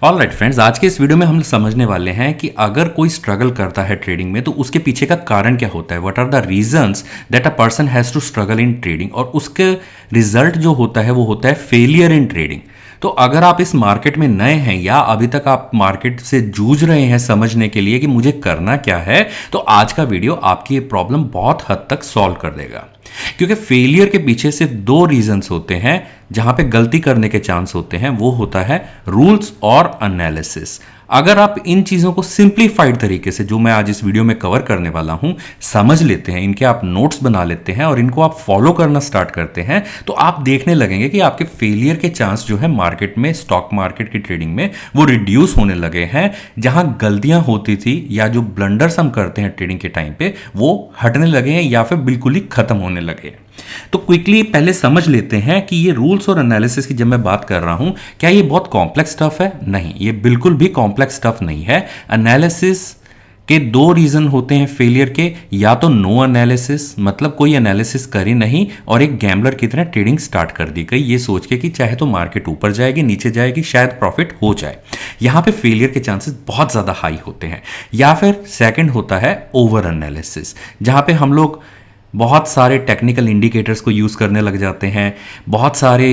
Alright friends, आज के इस वीडियो में हम समझने वाले हैं कि अगर कोई स्ट्रगल करता है ट्रेडिंग में तो उसके पीछे का कारण क्या होता है। What are the reasons that a person has to struggle in trading, और उसके रिजल्ट जो होता है वो होता है फेलियर इन ट्रेडिंग। तो अगर आप इस मार्केट में नए हैं या अभी तक आप मार्केट से जूझ रहे हैं समझने के लिए कि मुझे करना क्या है, तो आज का वीडियो आपकी ये प्रॉब्लम बहुत हद तक सॉल्व कर देगा। क्योंकि फेलियर के पीछे सिर्फ दो रीजंस होते हैं जहां पे गलती करने के चांस होते हैं, वो होता है रूल्स और एनालिसिस। अगर आप इन चीजों को सिंप्लीफाइड तरीके से, जो मैं आज इस वीडियो में कवर करने वाला हूं, समझ लेते हैं, इनके आप नोट्स बना लेते हैं और इनको आप फॉलो करना स्टार्ट करते हैं, तो आप देखने लगेंगे कि आपके फेलियर के चांस जो है मार्केट में, स्टॉक मार्केट की ट्रेडिंग में, वो रिड्यूस होने लगे हैं। जहां गलतियां होती थी या जो ब्लंडर्स हम करते हैं ट्रेडिंग के टाइम पे, वो हटने लगे हैं या फिर बिल्कुल ही खत्म होने लगे हैं। तो क्विकली पहले समझ लेते हैं कि ये रूल्स और एनालिसिस की जब मैं बात कर रहा हूं, क्या ये बहुत कॉम्प्लेक्स स्टफ है? नहीं, ये बिल्कुल भी कॉम्प्लेक्स स्टफ नहीं है। एनालिसिस के दो रीजन होते हैं फेलियर के, या तो नो एनालिसिस, मतलब कोई एनालिसिस करी नहीं और एक गैम्बलर की तरह ट्रेडिंग स्टार्ट कर दी गई, ये सोच के कि चाहे तो मार्केट ऊपर जाएगी नीचे जाएगी, शायद प्रॉफिट हो जाए। यहां पे फेलियर के चांसेस बहुत ज्यादा हाई होते हैं। या फिर सेकंड होता है ओवर एनालिसिस, जहां पे हम लोग बहुत सारे टेक्निकल इंडिकेटर्स को यूज़ करने लग जाते हैं, बहुत सारे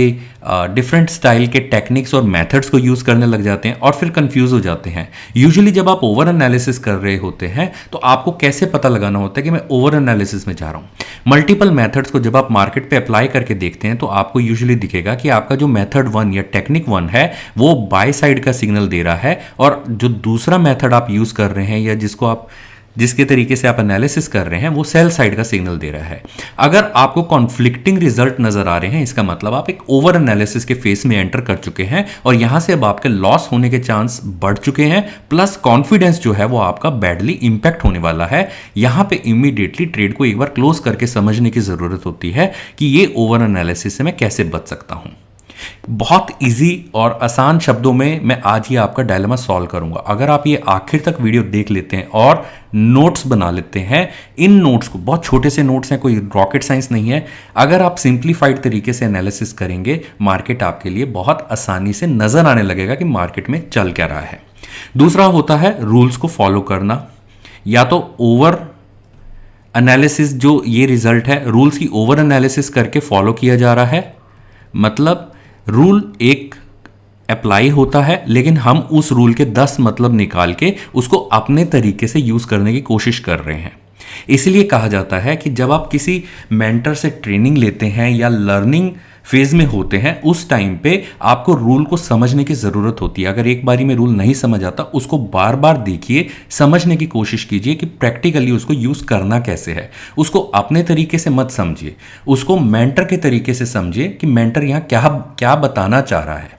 डिफरेंट स्टाइल के टेक्निक्स और मेथड्स को यूज़ करने लग जाते हैं और फिर कंफ्यूज हो जाते हैं। यूजुअली जब आप ओवर एनालिसिस कर रहे होते हैं तो आपको कैसे पता लगाना होता है कि मैं ओवर एनालिसिस में जा रहा हूँ। मल्टीपल मेथड्स को जब आप मार्केट पे अप्लाई करके देखते हैं तो आपको यूजुअली दिखेगा कि आपका जो मेथड 1 या टेक्निक 1 है वो बाय साइड का सिग्नल दे रहा है, और जो दूसरा मेथड आप यूज़ कर रहे हैं या जिसके तरीके से आप एनालिसिस कर रहे हैं वो सेल साइड का सिग्नल दे रहा है। अगर आपको कॉन्फ्लिक्टिंग रिजल्ट नजर आ रहे हैं, इसका मतलब आप एक ओवर एनालिसिस के फेस में एंटर कर चुके हैं और यहां से अब आपके लॉस होने के चांस बढ़ चुके हैं, प्लस कॉन्फिडेंस जो है वो आपका बैडली इंपैक्ट होने वाला है। यहां पे इमीडिएटली ट्रेड को एक बार क्लोज करके समझने की जरूरत होती है कि ये ओवर एनालिसिस से मैं कैसे बच सकता हूं। बहुत इजी और आसान शब्दों में मैं आज ये आपका डायलेमा सॉल्व करूंगा। अगर आप ये आखिर तक वीडियो देख लेते हैं और नोट्स बना लेते हैं, इन नोट्स को, बहुत छोटे से नोट्स हैं, कोई रॉकेट साइंस नहीं है, अगर आप सिंप्लीफाइड तरीके से एनालिसिस करेंगे, मार्केट आपके लिए बहुत आसानी से नजर आने लगेगा कि मार्केट में चल क्या रहा है। दूसरा होता है रूल्स को फॉलो करना। या तो ओवर एनालिसिस, जो ये रिजल्ट है, रूल्स की ओवर एनालिसिस करके फॉलो किया जा रहा है, मतलब रूल एक अप्लाई होता है लेकिन हम उस रूल के 10 मतलब निकाल के उसको अपने तरीके से यूज करने की कोशिश कर रहे हैं। इसलिए कहा जाता है कि जब आप किसी मेंटर से ट्रेनिंग लेते हैं या लर्निंग फेज में होते हैं, उस टाइम पे आपको रूल को समझने की जरूरत होती है। अगर एक बारी में रूल नहीं समझ आता, उसको बार बार देखिए, समझने की कोशिश कीजिए कि प्रैक्टिकली उसको यूज करना कैसे है। उसको अपने तरीके से मत समझिए, उसको मेंटर के तरीके से समझिए कि मेंटर यहां क्या क्या बताना चाह रहा है।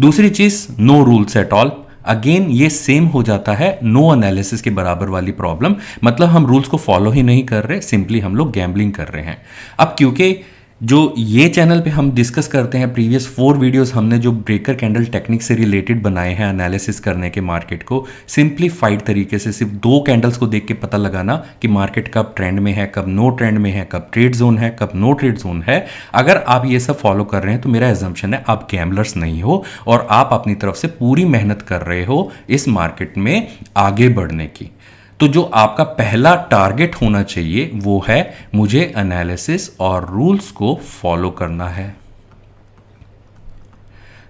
दूसरी चीज, no rules at all. Again ये सेम हो जाता है नो एनालिसिस के बराबर वाली प्रॉब्लम, मतलब हम रूल्स को फॉलो ही नहीं कर रहे, सिंपली हम लोग गैम्बलिंग कर रहे हैं। अब क्योंकि जो ये चैनल पे हम डिस्कस करते हैं, प्रीवियस 4 वीडियोस हमने जो ब्रेकर कैंडल टेक्निक से रिलेटेड बनाए हैं एनालिसिस करने के, मार्केट को सिंप्लीफाइड तरीके से सिर्फ 2 कैंडल्स को देख के पता लगाना कि मार्केट कब ट्रेंड में है, कब नो ट्रेंड में है, कब ट्रेड जोन है, कब नो ट्रेड जोन है। अगर आप ये सब फॉलो कर रहे हैं तो मेरा एजम्पशन है आप गैम्बलर्स नहीं हो और आप अपनी तरफ से पूरी मेहनत कर रहे हो इस मार्केट में आगे बढ़ने की। तो जो आपका पहला टारगेट होना चाहिए वो है मुझे एनालिसिस और रूल्स को फॉलो करना है,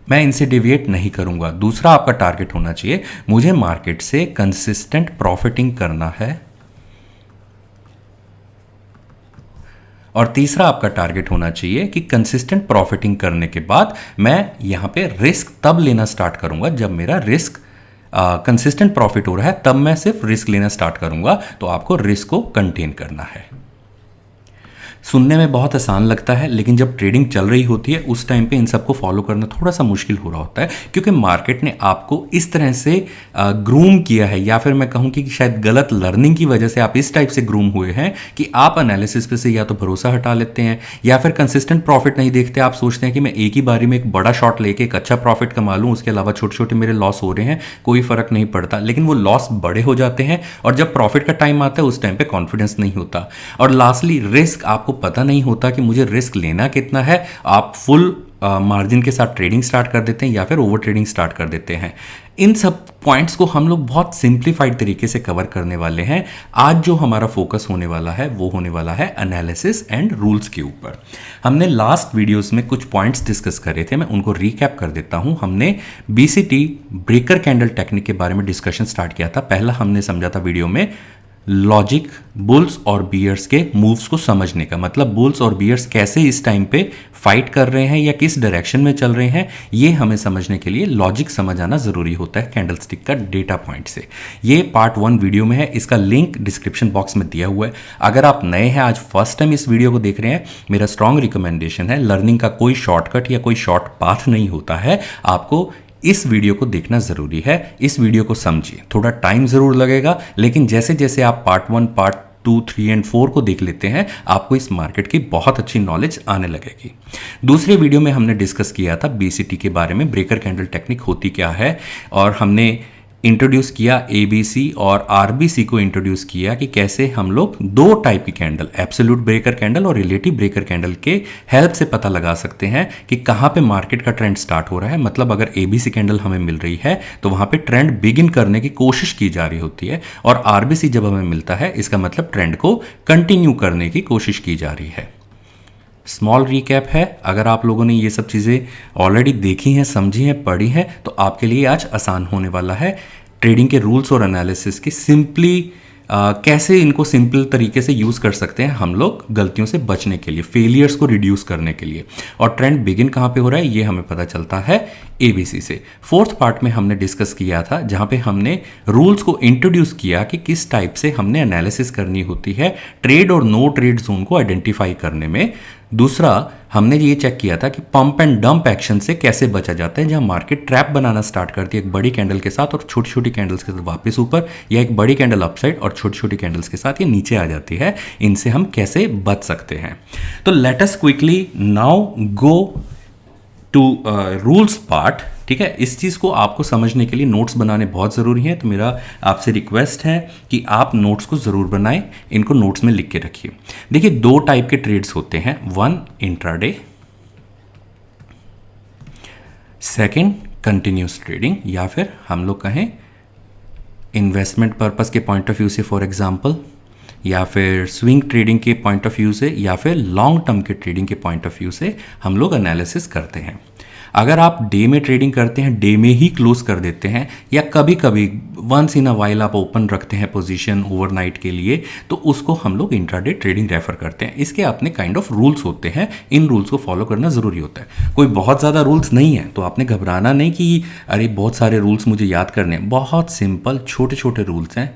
मैं इनसे डिविएट नहीं करूंगा। दूसरा आपका टारगेट होना चाहिए मुझे मार्केट से कंसिस्टेंट प्रॉफिटिंग करना है, और तीसरा आपका टारगेट होना चाहिए कि कंसिस्टेंट प्रॉफिटिंग करने के बाद मैं यहां पे रिस्क तब लेना स्टार्ट करूंगा जब मेरा रिस्क कंसिस्टेंट प्रॉफिट हो रहा है, तब मैं सिर्फ रिस्क लेना स्टार्ट करूंगा। तो आपको रिस्क को कंटेन करना है। सुनने में बहुत आसान लगता है लेकिन जब ट्रेडिंग चल रही होती है उस टाइम पे इन सबको फॉलो करना थोड़ा सा मुश्किल हो रहा होता है, क्योंकि मार्केट ने आपको इस तरह से ग्रूम किया है, या फिर मैं कहूँ कि शायद गलत लर्निंग की वजह से आप इस टाइप से ग्रूम हुए हैं कि आप एनालिसिस पे से या तो भरोसा हटा लेते हैं या फिर कंसिस्टेंट प्रॉफिट नहीं देखते। आप सोचते हैं कि मैं एक ही बारी में एक बड़ा शॉट लेके एक अच्छा प्रॉफिट कमा लूँ, उसके अलावा छोटे छोटे मेरे लॉस हो रहे हैं, कोई फर्क नहीं पड़ता। लेकिन वो लॉस बड़े हो जाते हैं और जब प्रॉफिट का टाइम आता है उस टाइम पे कॉन्फिडेंस नहीं होता। और लास्टली रिस्क, आपको पता नहीं होता कि मुझे रिस्क लेना कितना है। आप फुल मार्जिन के साथ ट्रेडिंग स्टार्ट कर देते हैं या फिर ओवर ट्रेडिंग स्टार्ट कर देते हैं। इन सब पॉइंट्स को हम लोग बहुत सिंप्लीफाइड तरीके से कवर करने वाले हैं। आज जो हमारा फोकस होने वाला है वो होने वाला है एनालिसिस एंड रूल्स के ऊपर। हमने लास्ट वीडियोस में कुछ पॉइंट्स डिस्कस करे थे, मैं उनको रिकैप कर देता हूं। हमने BCT ब्रेकर कैंडल टेक्निक के बारे में डिस्कशन स्टार्ट किया था। पहला हमने समझा था वीडियो में लॉजिक बुल्स और बियर्स के मूव्स को समझने का, मतलब बुल्स और बियर्स कैसे इस टाइम पे फाइट कर रहे हैं या किस डायरेक्शन में चल रहे हैं, ये हमें समझने के लिए लॉजिक समझ आना जरूरी होता है कैंडलस्टिक का डेटा पॉइंट से। ये पार्ट 1 वीडियो में है, इसका लिंक डिस्क्रिप्शन बॉक्स में दिया हुआ है। अगर आप नए हैं, आज फर्स्ट टाइम इस वीडियो को देख रहे हैं, मेरा स्ट्रांग रिकमेंडेशन है, लर्निंग का कोई शॉर्टकट या कोई शॉर्ट पाथ नहीं होता है, आपको इस वीडियो को देखना जरूरी है। इस वीडियो को समझिए, थोड़ा टाइम जरूर लगेगा, लेकिन जैसे जैसे आप पार्ट 1, पार्ट 2, 3 एंड 4 को देख लेते हैं, आपको इस मार्केट की बहुत अच्छी नॉलेज आने लगेगी। दूसरे वीडियो में हमने डिस्कस किया था BCT के बारे में, ब्रेकर कैंडल टेक्निक होती क्या है, और हमने इंट्रोड्यूस किया ABC और RBC को इंट्रोड्यूस किया कि कैसे हम लोग 2 टाइप की कैंडल, एब्सोल्यूट ब्रेकर कैंडल और रिलेटिव ब्रेकर कैंडल के हेल्प से पता लगा सकते हैं कि कहाँ पे मार्केट का ट्रेंड स्टार्ट हो रहा है। मतलब अगर ABC कैंडल हमें मिल रही है तो वहाँ पे ट्रेंड बिगिन करने की कोशिश की जा रही होती है, और RBC जब हमें मिलता है इसका मतलब ट्रेंड को कंटिन्यू करने की कोशिश की जा रही है। स्मॉल रिकैप है, अगर आप लोगों ने ये सब चीज़ें ऑलरेडी देखी हैं, समझी हैं, पढ़ी हैं, तो आपके लिए आज आसान होने वाला है ट्रेडिंग के रूल्स और एनालिसिस की सिंपली कैसे इनको सिंपल तरीके से यूज़ कर सकते हैं हम लोग गलतियों से बचने के लिए, फेलियर्स को रिड्यूस करने के लिए, और ट्रेंड बिगिन कहाँ पे हो रहा है ये हमें पता चलता है ABC से। 4th पार्ट में हमने डिस्कस किया था जहाँ पे हमने रूल्स को इंट्रोड्यूस किया कि किस टाइप से हमने एनालिसिस करनी होती है ट्रेड और नो ट्रेड जोन को आइडेंटिफाई करने में। दूसरा हमने ये चेक किया था कि पंप एंड डंप एक्शन से कैसे बचा जाता है, जहां मार्केट ट्रैप बनाना स्टार्ट करती है एक बड़ी कैंडल के साथ और छोटी छोटी कैंडल्स के साथ वापस ऊपर, या एक बड़ी कैंडल अपसाइड और छोटी छोटी कैंडल्स के साथ ये नीचे आ जाती है। इनसे हम कैसे बच सकते हैं। तो let us quickly now go to rules part. ठीक है, इस चीज़ को आपको समझने के लिए नोट्स बनाने बहुत ज़रूरी है, तो मेरा आपसे रिक्वेस्ट है कि आप नोट्स को ज़रूर बनाएं, इनको नोट्स में लिख के रखिए। देखिए 2 टाइप के ट्रेड्स होते हैं, 1 इंट्राडे, सेकंड कंटिन्यूस ट्रेडिंग, या फिर हम लोग कहें इन्वेस्टमेंट पर्पस के पॉइंट ऑफ व्यू से फॉर एग्जांपल, या फिर स्विंग ट्रेडिंग के पॉइंट ऑफ व्यू से, या फिर लॉन्ग टर्म के ट्रेडिंग के पॉइंट ऑफ व्यू से हम लोग एनालिसिस करते हैं। अगर आप डे में ट्रेडिंग करते हैं, डे में ही क्लोज कर देते हैं, या कभी कभी वंस इन अ वाइल आप ओपन रखते हैं पोजीशन ओवरनाइट के लिए, तो उसको हम लोग इंट्राडे ट्रेडिंग रेफर करते हैं। इसके अपने काइंड ऑफ रूल्स होते हैं, इन रूल्स को फॉलो करना ज़रूरी होता है। कोई बहुत ज़्यादा रूल्स नहीं है तो आपने घबराना नहीं कि अरे बहुत सारे रूल्स मुझे याद करने हैं। बहुत सिंपल छोटे छोटे रूल्स हैं,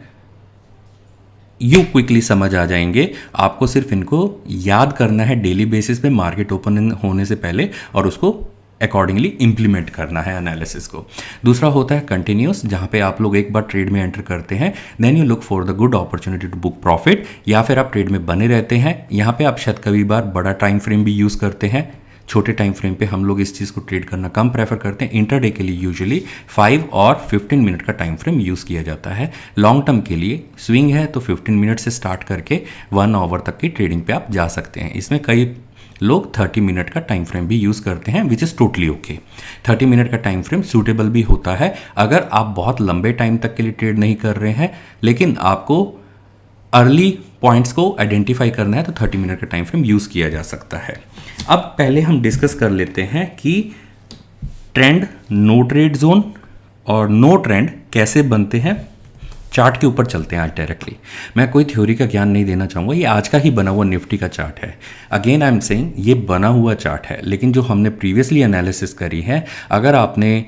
यू क्विकली समझ आ जाएंगे। आपको सिर्फ इनको याद करना है डेली बेसिस पे मार्केट ओपन होने से पहले, और उसको अकॉर्डिंगली इंप्लीमेंट करना है एनालिसिस को। दूसरा होता है कंटिन्यूस, जहां पे आप लोग एक बार ट्रेड में एंटर करते हैं, then you look for the good opportunity to book profit, या फिर आप ट्रेड में बने रहते हैं। यहाँ पे आप शायद कभी बार बड़ा टाइम फ्रेम भी यूज़ करते हैं, छोटे टाइम फ्रेम पे हम लोग इस चीज़ को ट्रेड करना कम प्रेफर करते हैं। इंटरडे के लिए यूजुअली 5 और 15 मिनट का टाइम फ्रेम यूज़ किया जाता है। लॉन्ग टर्म के लिए स्विंग है तो 15 मिनट से स्टार्ट करके 1 आवर तक की ट्रेडिंग पे आप जा सकते हैं। इसमें कई लोग 30 मिनट का टाइम फ्रेम भी यूज़ करते हैं, which is totally okay. 30 minute का टाइम फ्रेम सूटेबल भी होता है अगर आप बहुत लंबे टाइम तक के लिए ट्रेड नहीं कर रहे हैं, लेकिन आपको अर्ली पॉइंट्स को आइडेंटिफाई करना है तो 30 मिनट का टाइम फ्रेम यूज़ किया जा सकता है। अब पहले हम डिस्कस कर लेते हैं कि ट्रेंड, नो ट्रेड जोन और नो ट्रेंड कैसे बनते हैं। चार्ट के ऊपर चलते हैं आज डायरेक्टली। मैं कोई थ्योरी का ज्ञान नहीं देना चाहूँगा, ये आज का ही बना हुआ निफ्टी का चार्ट है। अगेन आई एम सेइंग ये बना हुआ चार्ट है, लेकिन जो हमने प्रीवियसली एनालिसिस करी है, अगर आपने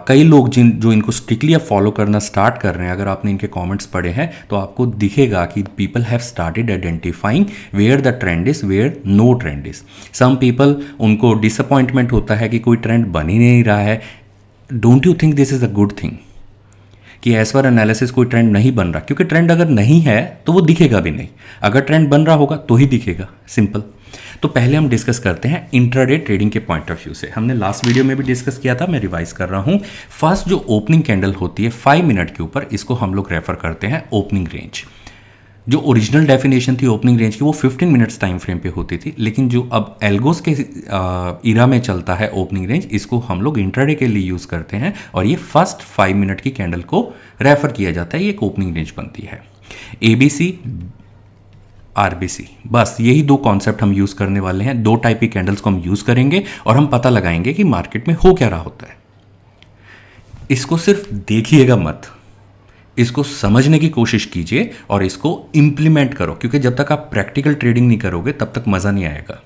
कई लोग जो इनको स्ट्रिक्टली अब फॉलो करना स्टार्ट कर रहे हैं, अगर आपने इनके कमेंट्स पढ़े हैं तो आपको दिखेगा कि people have started identifying where the trend is, where no trend is. Some people, उनको डिसअपॉइंटमेंट होता है कि कोई ट्रेंड बन ही नहीं रहा है। Don't you think this is a good thing कि एज पर एनालिसिस कोई ट्रेंड नहीं बन रहा? क्योंकि ट्रेंड अगर नहीं है तो वो दिखेगा भी नहीं, अगर ट्रेंड बन रहा होगा तो ही दिखेगा, सिंपल। तो पहले हम डिस्कस करते हैं इंट्राडे ट्रेडिंग के पॉइंट ऑफ व्यू से। हमने लास्ट वीडियो में भी डिस्कस किया था, मैं रिवाइज कर रहा हूं। फर्स्ट जो ओपनिंग कैंडल होती है 5 मिनट के ऊपर, इसको हम लोग रेफर करते हैं ओपनिंग रेंज। जो ओरिजिनल डेफिनेशन थी ओपनिंग रेंज की वो 15 मिनट्स टाइम फ्रेम पे होती थी, लेकिन जो अब एल्गोस के इरा में चलता है ओपनिंग रेंज, इसको हम लोग इंट्राडे के लिए यूज़ करते हैं और ये फर्स्ट 5 मिनट की कैंडल को रेफर किया जाता है, ये एक ओपनिंग रेंज बनती है। ABC, RBC, बस यही दो कॉन्सेप्ट हम यूज़ करने वाले हैं। दो टाइप की कैंडल्स को हम यूज़ करेंगे और हम पता लगाएंगे कि मार्केट में हो क्या रहा होता है। इसको सिर्फ देखिएगा मत, इसको समझने की कोशिश कीजिए और इसको इंप्लीमेंट करो, क्योंकि जब तक आप प्रैक्टिकल ट्रेडिंग नहीं करोगे तब तक मज़ा नहीं आएगा।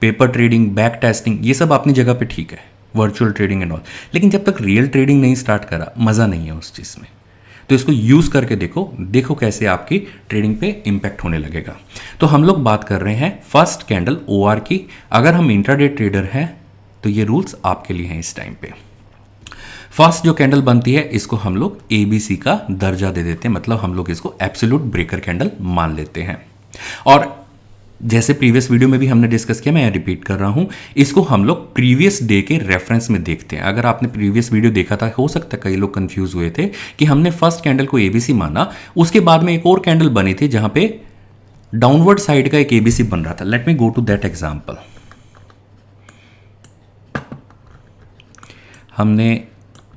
पेपर ट्रेडिंग, बैक टेस्टिंग, ये सब अपनी जगह पे ठीक है, वर्चुअल ट्रेडिंग एंड ऑल, लेकिन जब तक रियल ट्रेडिंग नहीं स्टार्ट करा मज़ा नहीं है उस चीज़ में। तो इसको यूज़ करके देखो कैसे आपकी ट्रेडिंग पे इम्पैक्ट होने लगेगा। तो हम लोग बात कर रहे हैं फर्स्ट कैंडल OR की। अगर हम इंट्राडे ट्रेडर हैं तो ये रूल्स आपके लिए हैं इस टाइम पे। फर्स्ट जो कैंडल बनती है इसको हम लोग ABC का दर्जा दे देते हैं, मतलब हम लोग इसको एब्सोल्यूट ब्रेकर कैंडल मान लेते हैं। और जैसे प्रीवियस वीडियो में भी हमने डिस्कस किया, मैं रिपीट कर रहा हूं, इसको हम लोग प्रीवियस डे के रेफरेंस में देखते हैं। अगर आपने प्रीवियस वीडियो देखा था, हो सकता है कई लोग कंफ्यूज हुए थे कि हमने फर्स्ट कैंडल को ABC माना, उसके बाद में एक और कैंडल बनी थी जहां पे डाउनवर्ड साइड का एक ABC बन रहा था। Let me go to that example. हमने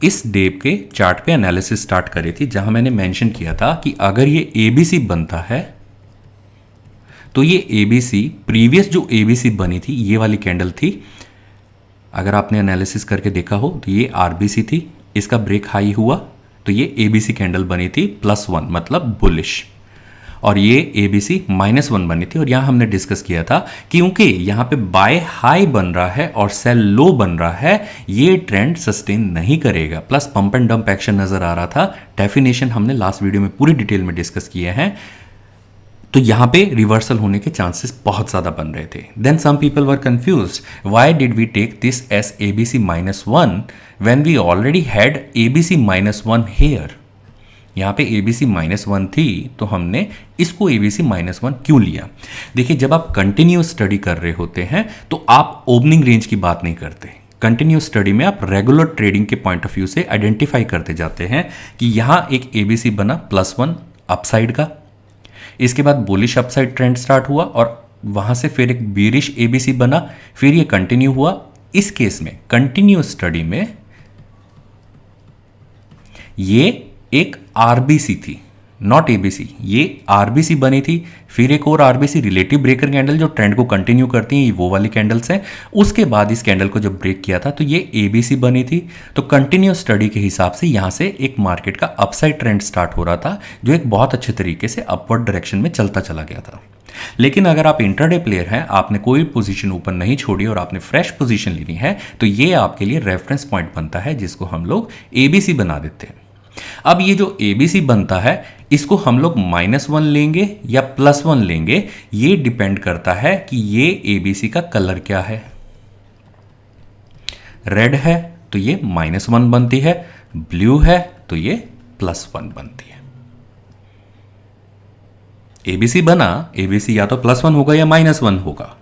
इस डे के चार्ट पे एनालिसिस स्टार्ट करी थी, जहां मैंने मेंशन किया था कि अगर ये ABC बनता है तो ये ABC, प्रीवियस जो ABC बनी थी ये वाली कैंडल थी, अगर आपने एनालिसिस करके देखा हो तो ये RBC थी, इसका ब्रेक हाई हुआ तो ये ABC कैंडल बनी थी +1, मतलब बुलिश, और ये ABC -1 बनी थी। और यहाँ हमने डिस्कस किया था क्योंकि यहाँ पे बाय हाई बन रहा है और सेल लो बन रहा है, ये ट्रेंड सस्टेन नहीं करेगा, plus pump and dump action नजर आ रहा था। डेफिनेशन हमने लास्ट वीडियो में पूरी डिटेल में डिस्कस किए हैं। तो यहाँ पे रिवर्सल होने के चांसेस बहुत ज़्यादा बन रहे थे। Then some people were confused, why did we take this as ABC -1 when we already had ABC -1 here. यहाँ पे ABC -1 थी तो हमने इसको ABC -1 क्यों लिया। देखिए, जब आप कंटिन्यूस स्टडी कर रहे होते हैं तो आप ओपनिंग रेंज की बात नहीं करते। कंटिन्यूस स्टडी में आप रेगुलर ट्रेडिंग के पॉइंट ऑफ व्यू से आइडेंटिफाई करते जाते हैं कि यहाँ एक ABC बना +1 अपसाइड का, इसके बाद बुलिश अपसाइड ट्रेंड स्टार्ट हुआ और वहां से फिर एक बेरिश ABC बना, फिर ये कंटिन्यू हुआ। इस केस में कंटिन्यूस स्टडी में ये एक RBC थी, नॉट ABC, ये RBC बनी थी, फिर एक और RBC रिलेटिव ब्रेकर कैंडल जो ट्रेंड को कंटिन्यू करती हैं, ये वो वाली कैंडल्स हैं। उसके बाद इस कैंडल को जब ब्रेक किया था तो ये ABC बनी थी। तो कंटिन्यूस स्टडी के हिसाब से यहाँ से एक मार्केट का अपसाइड ट्रेंड स्टार्ट हो रहा था, जो एक बहुत अच्छे तरीके से अपवर्ड डायरेक्शन में चलता चला गया था। लेकिन अगर आप इंट्राडे प्लेयर हैं, आपने कोई पोजीशन ऊपर नहीं छोड़ी और आपने फ्रेश पोजीशन लेनी है, तो ये आपके लिए रेफरेंस पॉइंट बनता है, जिसको हम लोग ABC बना देते हैं। अब ये जो ABC बनता है इसको हम लोग -1 लेंगे या +1 लेंगे, ये डिपेंड करता है कि ये ABC का कलर क्या है। रेड है तो ये -1 बनती है, ब्लू है तो ये +1 बनती है। ABC बना, ABC या तो +1 होगा या -1 होगा,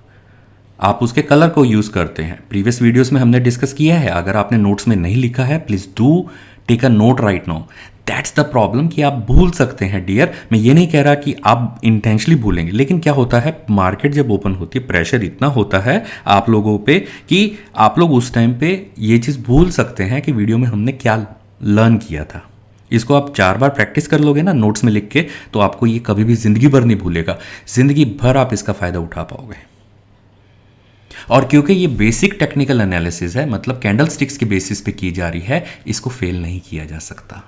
आप उसके कलर को यूज करते हैं। प्रीवियस वीडियोस में हमने डिस्कस किया है, अगर आपने नोट्स में नहीं लिखा है please do take a note right now. That's the problem कि आप भूल सकते हैं डियर। मैं ये नहीं कह रहा कि आप इंटेंशनली भूलेंगे, लेकिन क्या होता है, मार्केट जब ओपन होती है प्रेशर इतना होता है आप लोगों पे कि आप लोग उस टाइम पे ये चीज़ भूल सकते हैं कि वीडियो में हमने क्या लर्न किया था। इसको आप 4 बार प्रैक्टिस कर लोगे ना नोट्स में लिख के, तो आपको ये कभी भी जिंदगी भर नहीं भूलेगा, जिंदगी भर आप इसका फायदा उठा पाओगे। और क्योंकि ये बेसिक टेक्निकल एनालिसिस है, मतलब कैंडल स्टिक्स के बेसिस पे की जा रही है, इसको फेल नहीं किया जा सकता।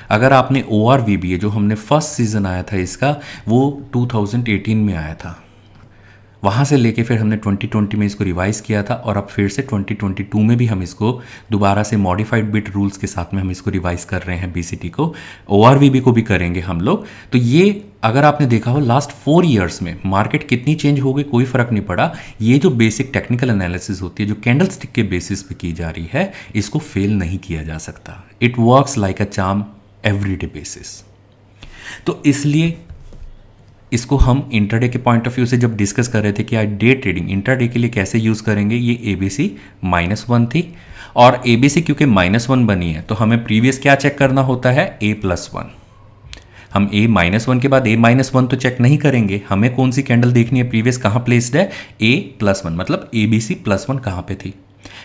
अगर आपने ORVBA जो हमने फर्स्ट सीजन आया था इसका, वो 2018 में आया था, वहाँ से लेके फिर हमने 2020 में इसको रिवाइज किया था और अब फिर से 2022 में भी हम इसको दोबारा से मॉडिफाइड बिट रूल्स के साथ में हम इसको रिवाइज कर रहे हैं। BCT को, ORVB को भी करेंगे हम लोग। तो ये अगर आपने देखा हो लास्ट 4 ईयर्स में मार्केट कितनी चेंज हो गई, कोई फर्क नहीं पड़ा। ये जो बेसिक टेक्निकल एनालिसिस होती है जो कैंडल स्टिक के बेसिस पे की जा रही है, इसको फेल नहीं किया जा सकता। It works like a charm everyday basis. तो इसलिए इसको हम इंट्राडे के पॉइंट ऑफ व्यू से जब डिस्कस कर रहे थे कि आज डे ट्रेडिंग इंट्राडे के लिए कैसे यूज़ करेंगे, ये ABC -1 थी और ABC क्योंकि -1 बनी है तो हमें प्रीवियस क्या चेक करना होता है, A+1। हम A-1 के बाद A-1 तो चेक नहीं करेंगे, हमें कौन सी कैंडल देखनी है, प्रीवियस कहाँ प्लेस्ड है, A+1, मतलब ABC+1 कहाँ पे थी,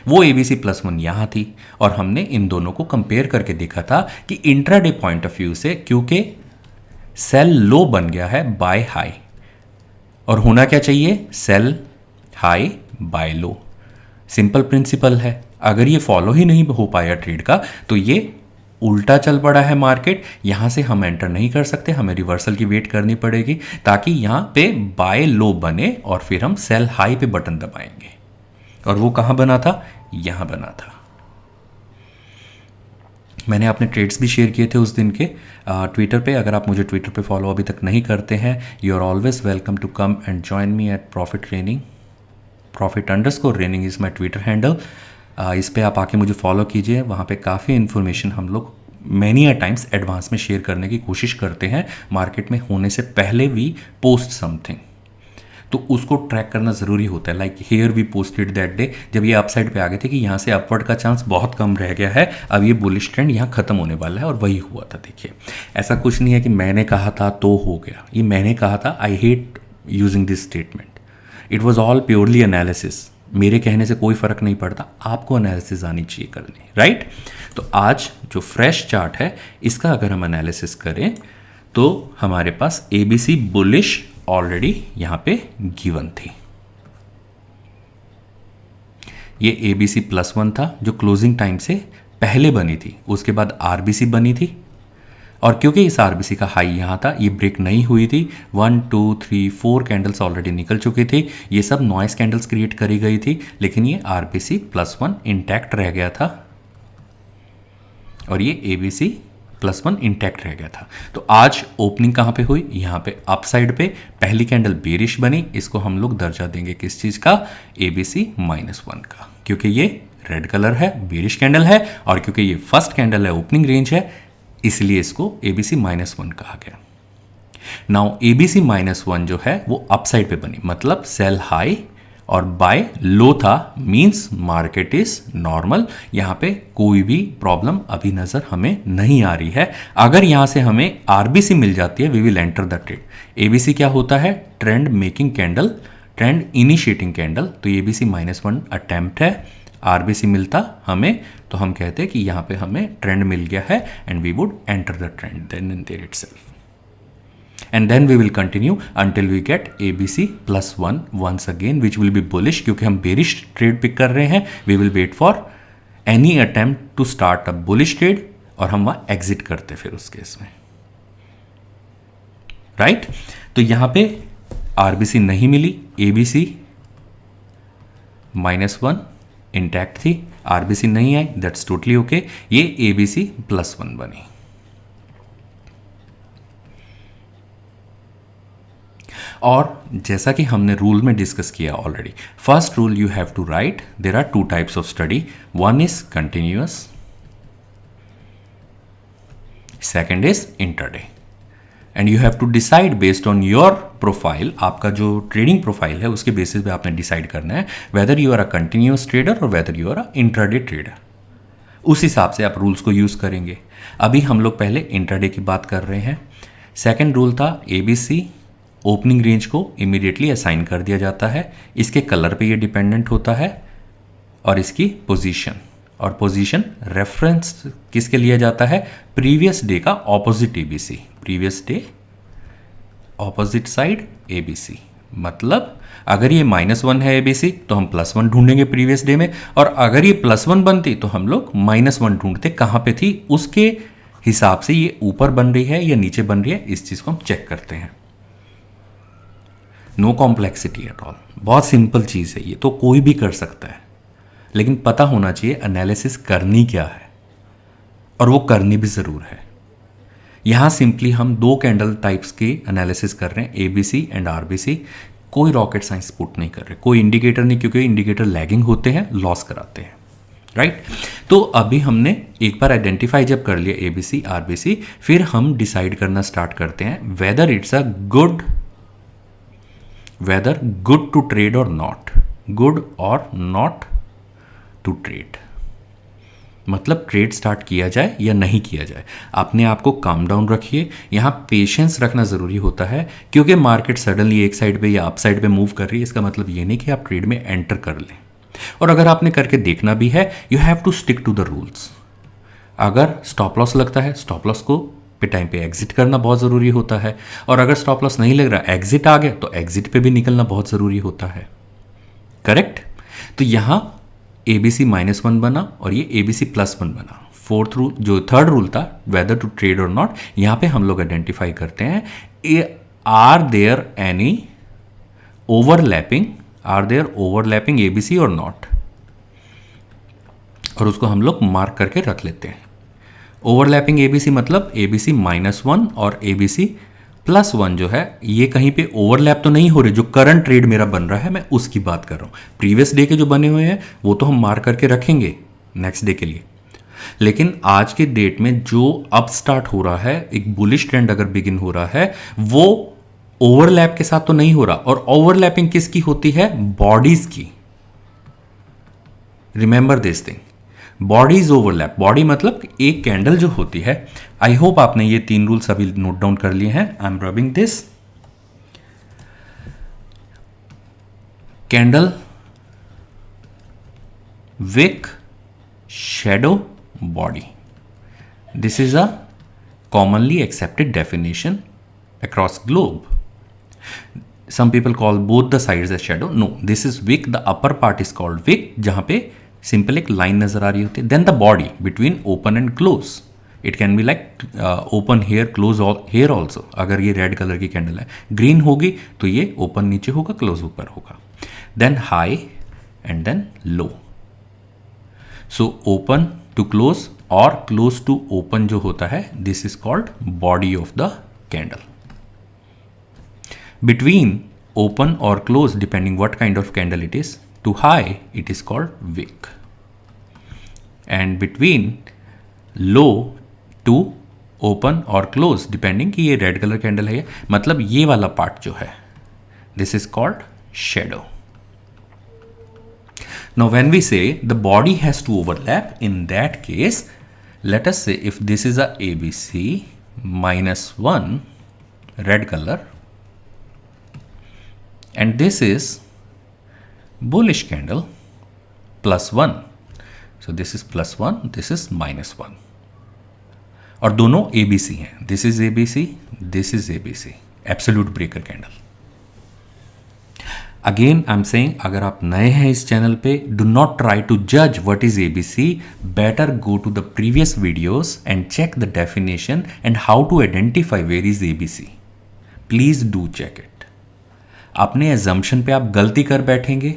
वो ABC+1 यहाँ थी। और हमने इन दोनों को कंपेयर करके देखा था कि इंट्राडे पॉइंट ऑफ व्यू से, क्योंकि सेल लो बन गया है बाय हाई, और होना क्या चाहिए, सेल हाई बाय लो। सिंपल प्रिंसिपल है। अगर ये फॉलो ही नहीं हो पाया ट्रेड का, तो ये उल्टा चल पड़ा है मार्केट, यहां से हम एंटर नहीं कर सकते, हमें रिवर्सल की वेट करनी पड़ेगी ताकि यहां पे बाय लो बने और फिर हम सेल हाई पे बटन दबाएंगे। और वो कहां बना था, यहां बना था। मैंने अपने ट्रेड्स भी शेयर किए थे उस दिन के ट्विटर पे। अगर आप मुझे ट्विटर पे फॉलो अभी तक नहीं करते हैं, you are always welcome to come and join me at profit training. profit_training is my Twitter handle. इस पे आप आके मुझे फॉलो कीजिए। वहाँ पे काफ़ी इन्फॉर्मेशन हम लोग मैनी अ टाइम्स एडवांस में शेयर करने की कोशिश करते हैं, मार्केट में होने से पहले वी पोस्ट समथिंग, तो उसको ट्रैक करना ज़रूरी होता है। Like here we posted that day, जब ये अपसाइड पे आ गए थे कि यहाँ से अपवर्ड का चांस बहुत कम रह गया है, अब ये बुलिश ट्रेंड यहाँ ख़त्म होने वाला है, और वही हुआ था। देखिए, ऐसा कुछ नहीं है कि मैंने कहा था तो हो गया, ये मैंने कहा था। I hate using this statement, it was all purely analysis. मेरे कहने से कोई फर्क नहीं पड़ता, आपको एनालिसिस आनी चाहिए करनी, राइट। तो आज जो फ्रेश चार्ट है, इसका अगर हम एनालिसिस करें तो हमारे पास ABC बुलिश ऑलरेडी यहां पे गिवन थी। ये ABC+1 था जो क्लोजिंग टाइम से पहले बनी थी, उसके बाद RBC बनी थी, और क्योंकि इस RBC का हाई यहाँ था, ये ब्रेक नहीं हुई थी। 1 2 3 4 कैंडल्स ऑलरेडी निकल चुकी थी, ये सब नॉइस कैंडल्स क्रिएट करी गई थी, लेकिन ये RBC+1 इंटैक्ट रह गया था और ये ABC+1 इंटैक्ट रह गया था। तो आज ओपनिंग कहाँ पे हुई, यहाँ पे अप साइड पे पहली कैंडल बेरिश बनी, इसको हम लोग दर्जा देंगे किस चीज़ का, ABC-1 का, क्योंकि ये रेड कलर है, बेरिश कैंडल है, और क्योंकि ये फर्स्ट कैंडल है, ओपनिंग रेंज है, इसलिए इसको ABC-1 कहा गया। नाउ ABC-1 जो है वो अपसाइड पे बनी, मतलब सेल हाई और बाय लो था, मींस मार्केट इज नॉर्मल। यहां पे कोई भी प्रॉब्लम अभी नजर हमें नहीं आ रही है। अगर यहां से हमें RBC मिल जाती है, we will enter the trade. ABC क्या होता है, trend making candle, trend initiating candle, तो ABC-1 अटेम्प्ट है। RBC मिलता हमें तो हम कहते हैं कि यहाँ पे हमें ट्रेंड मिल गया है, and we would enter the trend then and there itself, and then we will continue until we get ABC+1 once again, which will be bullish, क्योंकि हम बेरिश ट्रेड पिक कर रहे हैं। We will wait for any attempt to start a bullish trade, और हम वहाँ exit करते फिर उस केस में, राइट। तो यहाँ पे RBC नहीं मिली, ABC-1 इंटैक्ट थी, RBC नहीं आई, दैट्स टोटली ओके, ये ABC+1 बनी। और जैसा कि हमने रूल में डिस्कस किया already, first rule you have to write, there are 2 types of study, one is continuous, second is intraday, and you have to decide based on your profile. आपका जो ट्रेडिंग प्रोफाइल है उसके basis पे आपने decide करना है whether you are a continuous trader और whether you are a intraday trader. उस हिसाब से आप रूल्स को यूज़ करेंगे। अभी हम लोग पहले इंट्राडे की बात कर रहे हैं। सेकेंड रूल था ABC ओपनिंग रेंज को इमीडिएटली असाइन कर दिया जाता है, इसके कलर पे ये डिपेंडेंट होता है, और इसकी पोजीशन, और पोजीशन रेफरेंस किसके लिया जाता है, प्रीवियस डे का opposite ABC, previous day opposite side ABC। मतलब अगर ये -1 है ABC तो हम +1 ढूंढेंगे प्रीवियस डे में, और अगर ये +1 बनती तो हम लोग -1 ढूंढते, कहाँ पे थी, उसके हिसाब से ये ऊपर बन रही है या नीचे बन रही है, इस चीज़ को हम चेक करते हैं। नो कॉम्प्लेक्सिटी एट ऑल, बहुत सिंपल चीज़ है ये, तो कोई भी कर सकता है, लेकिन पता होना चाहिए एनालिसिस करनी क्या है, और वो करनी भी ज़रूर है। यहाँ सिंपली हम 2 कैंडल टाइप्स की एनालिसिस कर रहे हैं, ABC एंड RBC। कोई रॉकेट साइंस पुट नहीं कर रहे, कोई इंडिकेटर नहीं, क्योंकि इंडिकेटर लैगिंग होते हैं, लॉस कराते हैं, राइट। तो अभी हमने एक बार आइडेंटिफाई जब कर लिया ABC RBC, फिर हम डिसाइड करना स्टार्ट करते हैं whether it's a good to trade or not, good or not to trade. मतलब ट्रेड स्टार्ट किया जाए या नहीं किया जाए। अपने आप को काम डाउन रखिए, यहाँ पेशेंस रखना ज़रूरी होता है, क्योंकि मार्केट सडनली एक साइड पे या अप साइड पे मूव कर रही है, इसका मतलब ये नहीं कि आप ट्रेड में एंटर कर लें। और अगर आपने करके देखना भी है, you have to stick to the rules. अगर स्टॉप लॉस लगता है, स्टॉप लॉस को पे टाइम पे एग्जिट करना बहुत ज़रूरी होता है, और अगर स्टॉप लॉस नहीं लग रहा, एग्जिट आ गया, तो एग्जिट पे भी निकलना बहुत ज़रूरी होता है। करेक्ट। तो यहाँ ABC -1 बना और ये ABC +1 बना। फोर्थ रूल, जो थर्ड रूल था, whether to trade or not, यहाँ पे हम लोग आइडेंटिफाई करते हैं are there any overlapping ABC or not, और उसको हम लोग मार्क करके रख लेते हैं। ओवरलैपिंग ABC मतलब ABC -1 और ABC +1 जो है, ये कहीं पे ओवरलैप तो नहीं हो रहे। जो करंट ट्रेड मेरा बन रहा है, मैं उसकी बात कर रहा हूँ। प्रीवियस डे के जो बने हुए हैं वो तो हम मार्क करके रखेंगे नेक्स्ट डे के लिए, लेकिन आज के डेट में जो अप स्टार्ट हो रहा है, एक बुलिश ट्रेंड अगर बिगिन हो रहा है, वो ओवरलैप के साथ तो नहीं हो रहा। और ओवरलैपिंग किसकी होती है? बॉडीज की। Remember this thing, bodies overlap. Body मतलब एक कैंडल जो होती है। आई होप आपने ये 3 रूल्स अभी नोट डाउन कर लिए हैं। I am rubbing this candle, wick, shadow, body. This is a commonly accepted definition across globe. Some people call both the sides as shadow. No, this is wick. The upper part is called wick, जहाँ पे simple एक line नजर आ रही होती है। Then the body between open and close, it can be like open here, close here also. अगर ये red colour की कैंडल है, ग्रीन होगी तो ये ओपन नीचे होगा, क्लोज ऊपर होगा। Then high and then low. So open to close और क्लोज टू ओपन जो होता है, this is called body of the candle. Between open और close, depending what kind of candle it is, to high it is called wick, and between low to open or close, depending कि ये red colour candle है, मतलब ये वाला part जो है, this is called shadow. Now when we say the body has to overlap, in that case let us say if this is a ABC -1 red color and this is bullish candle +1, so this is +1, this is -1, और दोनों ABC हैं। this is ABC, this is ABC, absolute breaker candle. Again I am saying, अगर आप नए हैं इस channel पे, do not try to जज what is ABC, better go to the previous videos and check the definition and how to identify where is ABC। Please do check it. अपने assumption पे आप गलती कर बैठेंगे,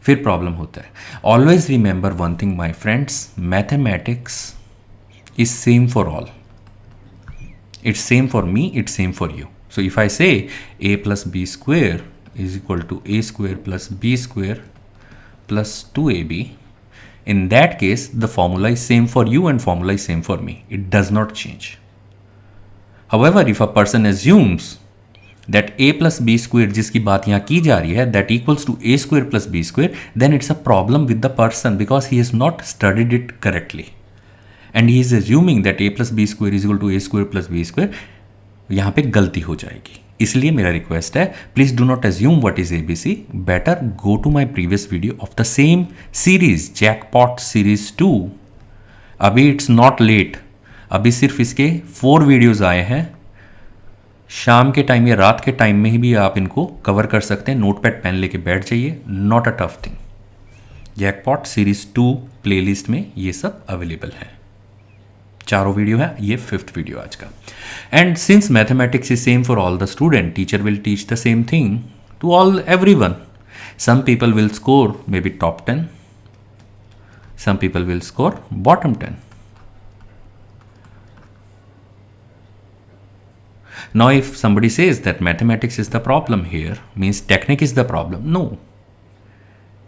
फिर प्रॉब्लम होता है। Always remember one thing my friends, mathematics is same for all. It's same for me, it's same for you. So if I से a plus b square is equal to a square plus b square plus 2ab, in that case the formula is same for you and formula is same for me. It does not change. However, if a person assumes that a plus b square जिसकी बात यहाँ की जा रही है, that equals to a square plus b square, then it's a problem with the person because he has not studied it correctly. And he is assuming that a plus b square is equal to a square plus b square. यहाँ पे गलती हो जाएगी। इसलिए मेरा request है, please do not assume what is ABC, better go to my previous video of the same series, jackpot series 2। अभी it's not let, अभी सिर्फ इसके 4 वीडियोज आए हैं। शाम के टाइम या रात के टाइम में ही भी आप इनको कवर कर सकते हैं। नोटपैड पेन लेके बैठ जाइए, not a tough thing. Jackpot series 2 playlist में ये सब अवेलेबल है। 4 वीडियो है, ये 5th वीडियो आज का। And since mathematics is same for all the student, teacher will teach the same thing to all everyone. Some people will score maybe top 10, some people will score bottom 10। Now if somebody says that mathematics is the problem here, means technique is the problem, no,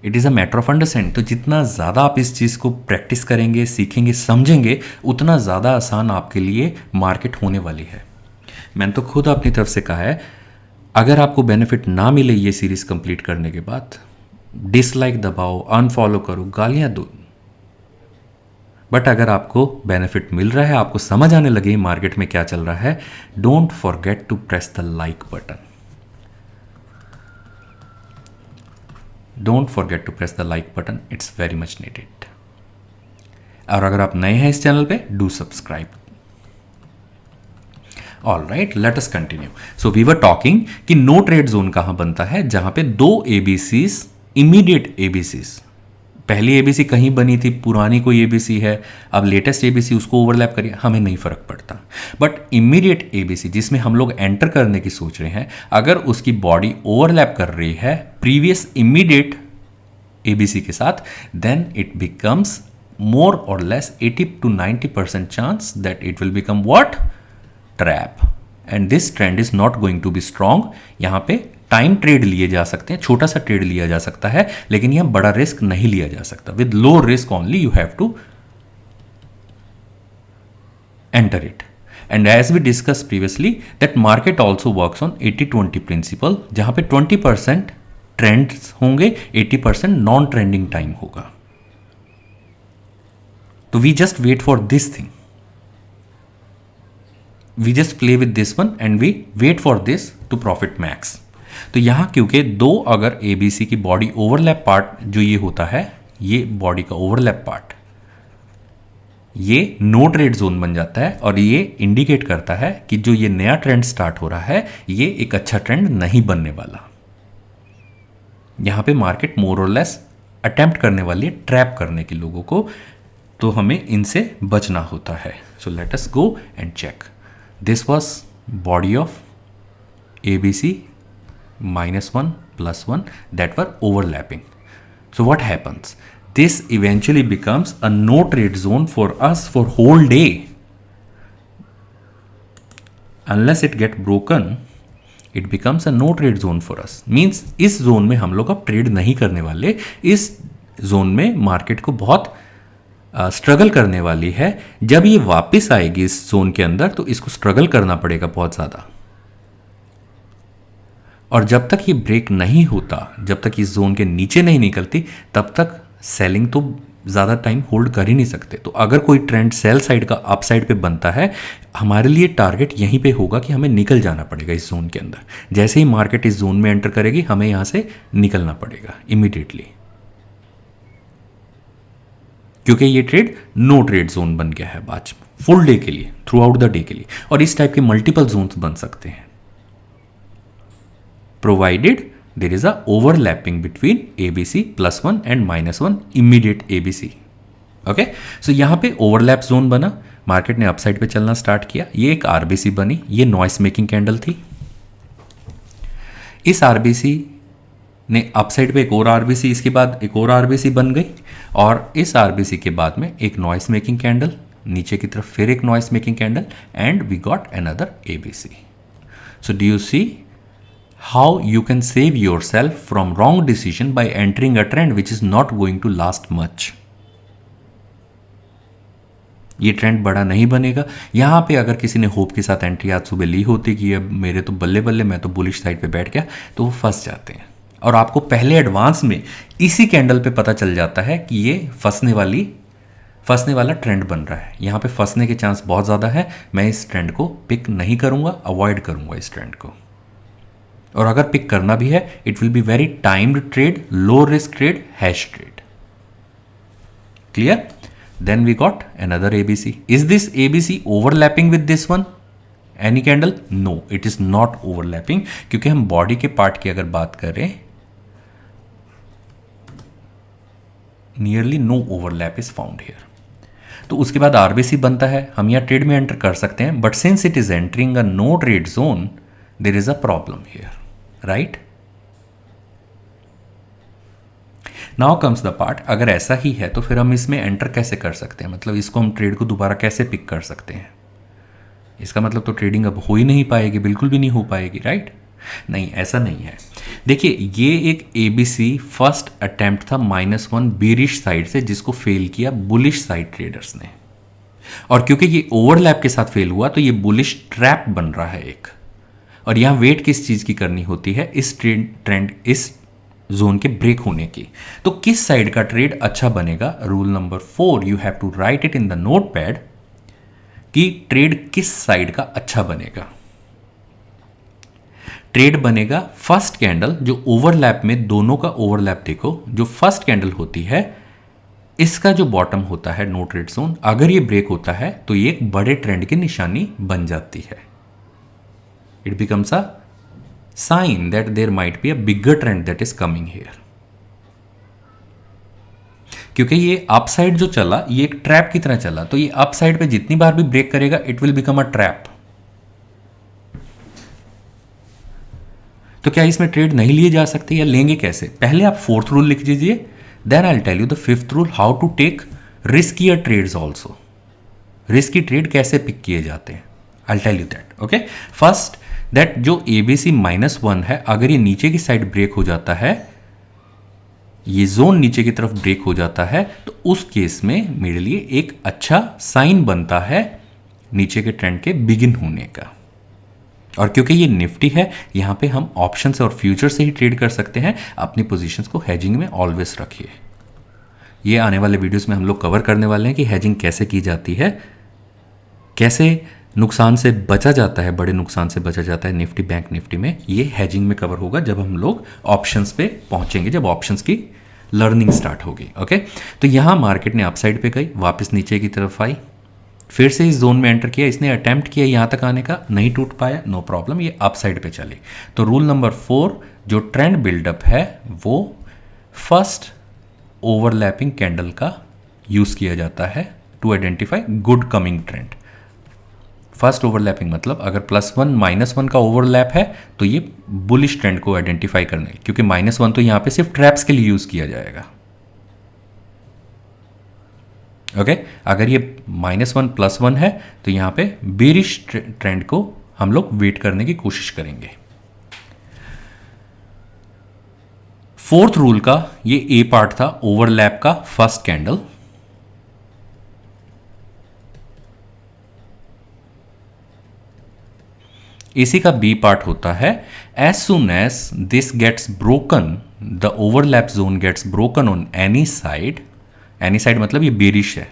it is a matter of understanding. तो जितना ज़्यादा आप इस चीज़ को practice करेंगे, सीखेंगे, समझेंगे, उतना ज़्यादा आसान आपके लिए मार्केट होने वाली है। मैंने तो खुद अपनी तरफ से कहा है, अगर आपको बेनिफिट ना मिले ये सीरीज़ कंप्लीट करने के बाद, डिसलाइक दबाओ, अनफॉलो करो, गालियाँ दो, बट अगर आपको बेनिफिट मिल रहा है, आपको समझ आने लगे मार्केट में क्या चल रहा है, don't forget to press the like button. Don't forget to press the like button, it's very much needed. और अगर आप नए हैं इस चैनल पे, do subscribe. All right, let us continue. So we were talking कि नो ट्रेड जोन कहां बनता है, जहां पे दो एबीसीज, इमीडिएट एबीसीज, पहली एबीसी कहीं बनी थी, पुरानी कोई एबीसी है, अब लेटेस्ट एबीसी, उसको ओवरलैप करिए, हमें नहीं फर्क पड़ता। बट इमीडिएट एबीसी जिसमें हम लोग एंटर करने की सोच रहे हैं, अगर उसकी बॉडी ओवरलैप कर रही है प्रीवियस इमीडिएट एबीसी के साथ, then it becomes more or less 80 to 90% chance that it will become what? Trap. And this trend is not going to be strong. यहाँ पे टाइम ट्रेड लिए जा सकते हैं, छोटा सा ट्रेड लिया जा सकता है, लेकिन यह बड़ा रिस्क नहीं लिया जा सकता। With low risk only you have to enter it. And as we discuss previously that market also works on 80-20 principle, जहां पे 20% ट्रेंड्स होंगे, 80% नॉन ट्रेंडिंग टाइम होगा। तो we just wait for this thing, we just play with this one and we wait for this to profit max. तो यहां क्योंकि दो अगर एबीसी की बॉडी ओवरलैप पार्ट जो ये होता है, ये बॉडी का ओवरलैप पार्ट, ये नो ट्रेड जोन बन जाता है और ये इंडिकेट करता है कि जो ये नया ट्रेंड स्टार्ट हो रहा है, ये एक अच्छा ट्रेंड नहीं बनने वाला। यहां पे मार्केट मोर और लेस अटेम्प्ट करने वाली है ट्रैप करने के लोगों को, तो हमें इनसे बचना होता है। So let us go and check. This was body of ABC -1 +1 that were overlapping. So what happens? This eventually becomes a no trade zone for us for whole day. Unless it get broken, it becomes a no trade zone for us. Means इस zone में हम लोग अब trade नहीं करने वाले। इस zone में मार्केट को बहुत स्ट्रगल करने वाली है। जब ये वापस आएगी इस जोन के अंदर, तो इसको स्ट्रगल करना पड़ेगा बहुत ज़्यादा। और जब तक ये ब्रेक नहीं होता, जब तक इस जोन के नीचे नहीं निकलती, तब तक सेलिंग तो ज़्यादा टाइम होल्ड कर ही नहीं सकते। तो अगर कोई ट्रेंड सेल साइड का अप साइड पे बनता है, हमारे लिए टारगेट यहीं पे होगा कि हमें निकल जाना पड़ेगा इस जोन के अंदर। जैसे ही मार्केट इस जोन में एंटर करेगी, हमें यहाँ से निकलना पड़ेगा इमीडिएटली, क्योंकि ये ट्रेड नो ट्रेड जोन बन गया है आज फुल डे के लिए, थ्रू आउट द डे के लिए। और इस टाइप के मल्टीपल जोन्स बन सकते हैं, provided there is a overlapping between ABC +1 and -1 immediate ABC। Okay, so यहां पे ओवरलैप जोन बना, मार्केट ने अपसाइड पे चलना स्टार्ट किया। ये एक RBC बनी, ये नॉइस मेकिंग कैंडल थी। इस RBC ने अपसाइड पे एक और RBC, इसके बाद एक और RBC बन गई, और इस RBC के बाद में एक नॉइस मेकिंग कैंडल, नीचे की तरफ फिर एक noise making candle, and we got another ABC। So do you see how you can save yourself from wrong decision by entering a trend which is not going to last much. ये trend बड़ा नहीं बनेगा। यहाँ पे अगर किसी ने hope के साथ एंट्री आज सुबह ली होती कि अब मेरे तो बल्ले बल्ले, मैं तो बुलिश साइड पे बैठ गया, तो वो फंस जाते हैं। और आपको पहले एडवांस में इसी कैंडल पे पता चल जाता है कि ये फंसने वाला ट्रेंड बन रहा है। यहाँ पे फंसने के चांस बहुत ज़्यादा है। मैं इस ट्रेंड को पिक नहीं करूँगा, अवॉइड करूँगा इस ट्रेंड को। और अगर पिक करना भी है, it will be very timed trade, low risk trade, hash trade. Clear? Then we got another ABC. Is this ABC overlapping with this one? Any candle? No, it is not overlapping, क्योंकि हम body के part की अगर बात करें, nearly no overlap is found here. तो उसके बाद RBC बनता है, हम यहाँ ट्रेड में एंटर कर सकते हैं, but since it is entering a no trade zone, there is a problem here, right? Now comes the part, अगर ऐसा ही है तो फिर हम इसमें एंटर कैसे कर सकते हैं, मतलब इसको हम ट्रेड को दोबारा कैसे पिक कर सकते हैं? इसका मतलब तो ट्रेडिंग अब हो ही नहीं पाएगी, बिल्कुल भी नहीं हो पाएगी, राइट? नहीं, ऐसा नहीं है। देखिए, ये एक ABC फर्स्ट अटेम्प्ट था -1 बेरिश साइड से, जिसको फेल किया बुलिश साइड ट्रेडर्स ने। और क्योंकि ये ओवरलैप के साथ फेल हुआ, तो ये बुलिश ट्रैप बन रहा है एक। और यहाँ वेट किस चीज़ की करनी होती है? इस ट्रेंड, इस जोन के ब्रेक होने की। तो किस साइड का ट्रेड अच्छा बनेगा? Rule number 4, you have to write it in the note pad कि ट्रेड किस साइड का अच्छा बनेगा। ट्रेड बनेगा फर्स्ट कैंडल, जो ओवरलैप में दोनों का ओवरलैप देखो, जो फर्स्ट कैंडल होती है इसका जो बॉटम होता है नो ट्रेड जोन, अगर ये ब्रेक होता है तो ये एक बड़े ट्रेंड की निशानी बन जाती है। It becomes a sign that there might be a bigger trend that is coming here. क्योंकि ये अपसाइड जो चला ये एक ट्रैप की तरह चला, तो ये अपसाइड पे जितनी बार भी ब्रेक करेगा it will become a trap. तो क्या इसमें ट्रेड नहीं लिए जा सकते या लेंगे कैसे? पहले आप फोर्थ रूल लिख दीजिए, then I will tell you the fifth rule, how to take riskier trades also. Risky trade कैसे पिक किए जाते हैं, I will tell you that. Okay, first that जो ABC -1 है, अगर ये नीचे की साइड ब्रेक हो जाता है, ये जोन नीचे की तरफ ब्रेक हो जाता है, तो उस केस में मेरे लिए एक अच्छा साइन बनता है नीचे के ट्रेंड के बिगिन होने का। और क्योंकि ये निफ्टी है, यहाँ पे हम ऑप्शन और फ्यूचर से ही ट्रेड कर सकते हैं। अपनी पोजीशंस को हेजिंग में ऑलवेज रखिए। ये आने वाले वीडियोस में हम लोग कवर करने वाले हैं कि हेजिंग कैसे की जाती है, कैसे नुकसान से बचा जाता है, बड़े नुकसान से बचा जाता है निफ्टी बैंक निफ्टी में। ये हेजिंग में कवर होगा जब हम लोग ऑप्शंस पे पहुंचेंगे, जब ऑप्शंस की लर्निंग स्टार्ट होगी। ओके, तो यहाँ मार्केट ने अपसाइड पे गई, वापस नीचे की तरफ आई, फिर से इस जोन में एंटर किया, इसने अटेम्प्ट किया यहाँ तक आने का, नहीं टूट पाया, नो प्रॉब्लम, ये अप साइड पे चले। तो रूल नंबर 4, जो ट्रेंड बिल्डअप है वो फर्स्ट ओवरलैपिंग कैंडल का यूज किया जाता है to identify good coming trend. First overlapping मतलब अगर +1 -1 का ओवरलैप है तो ये बुलिश ट्रेंड को आइडेंटिफाई करने, क्योंकि -1 तो यहाँ पे सिर्फ ट्रैप्स के लिए यूज किया जाएगा। ओके, अगर ये -1 +1 है तो यहाँ पे बेरिश ट्रेंड को हम लोग वेट करने की कोशिश करेंगे। फोर्थ रूल का ये ए पार्ट था, ओवरलैप का फर्स्ट कैंडल। इसी का बी पार्ट होता है, as soon as this gets broken, the overlap zone gets broken on any side. Any side मतलब ये बेरिश है,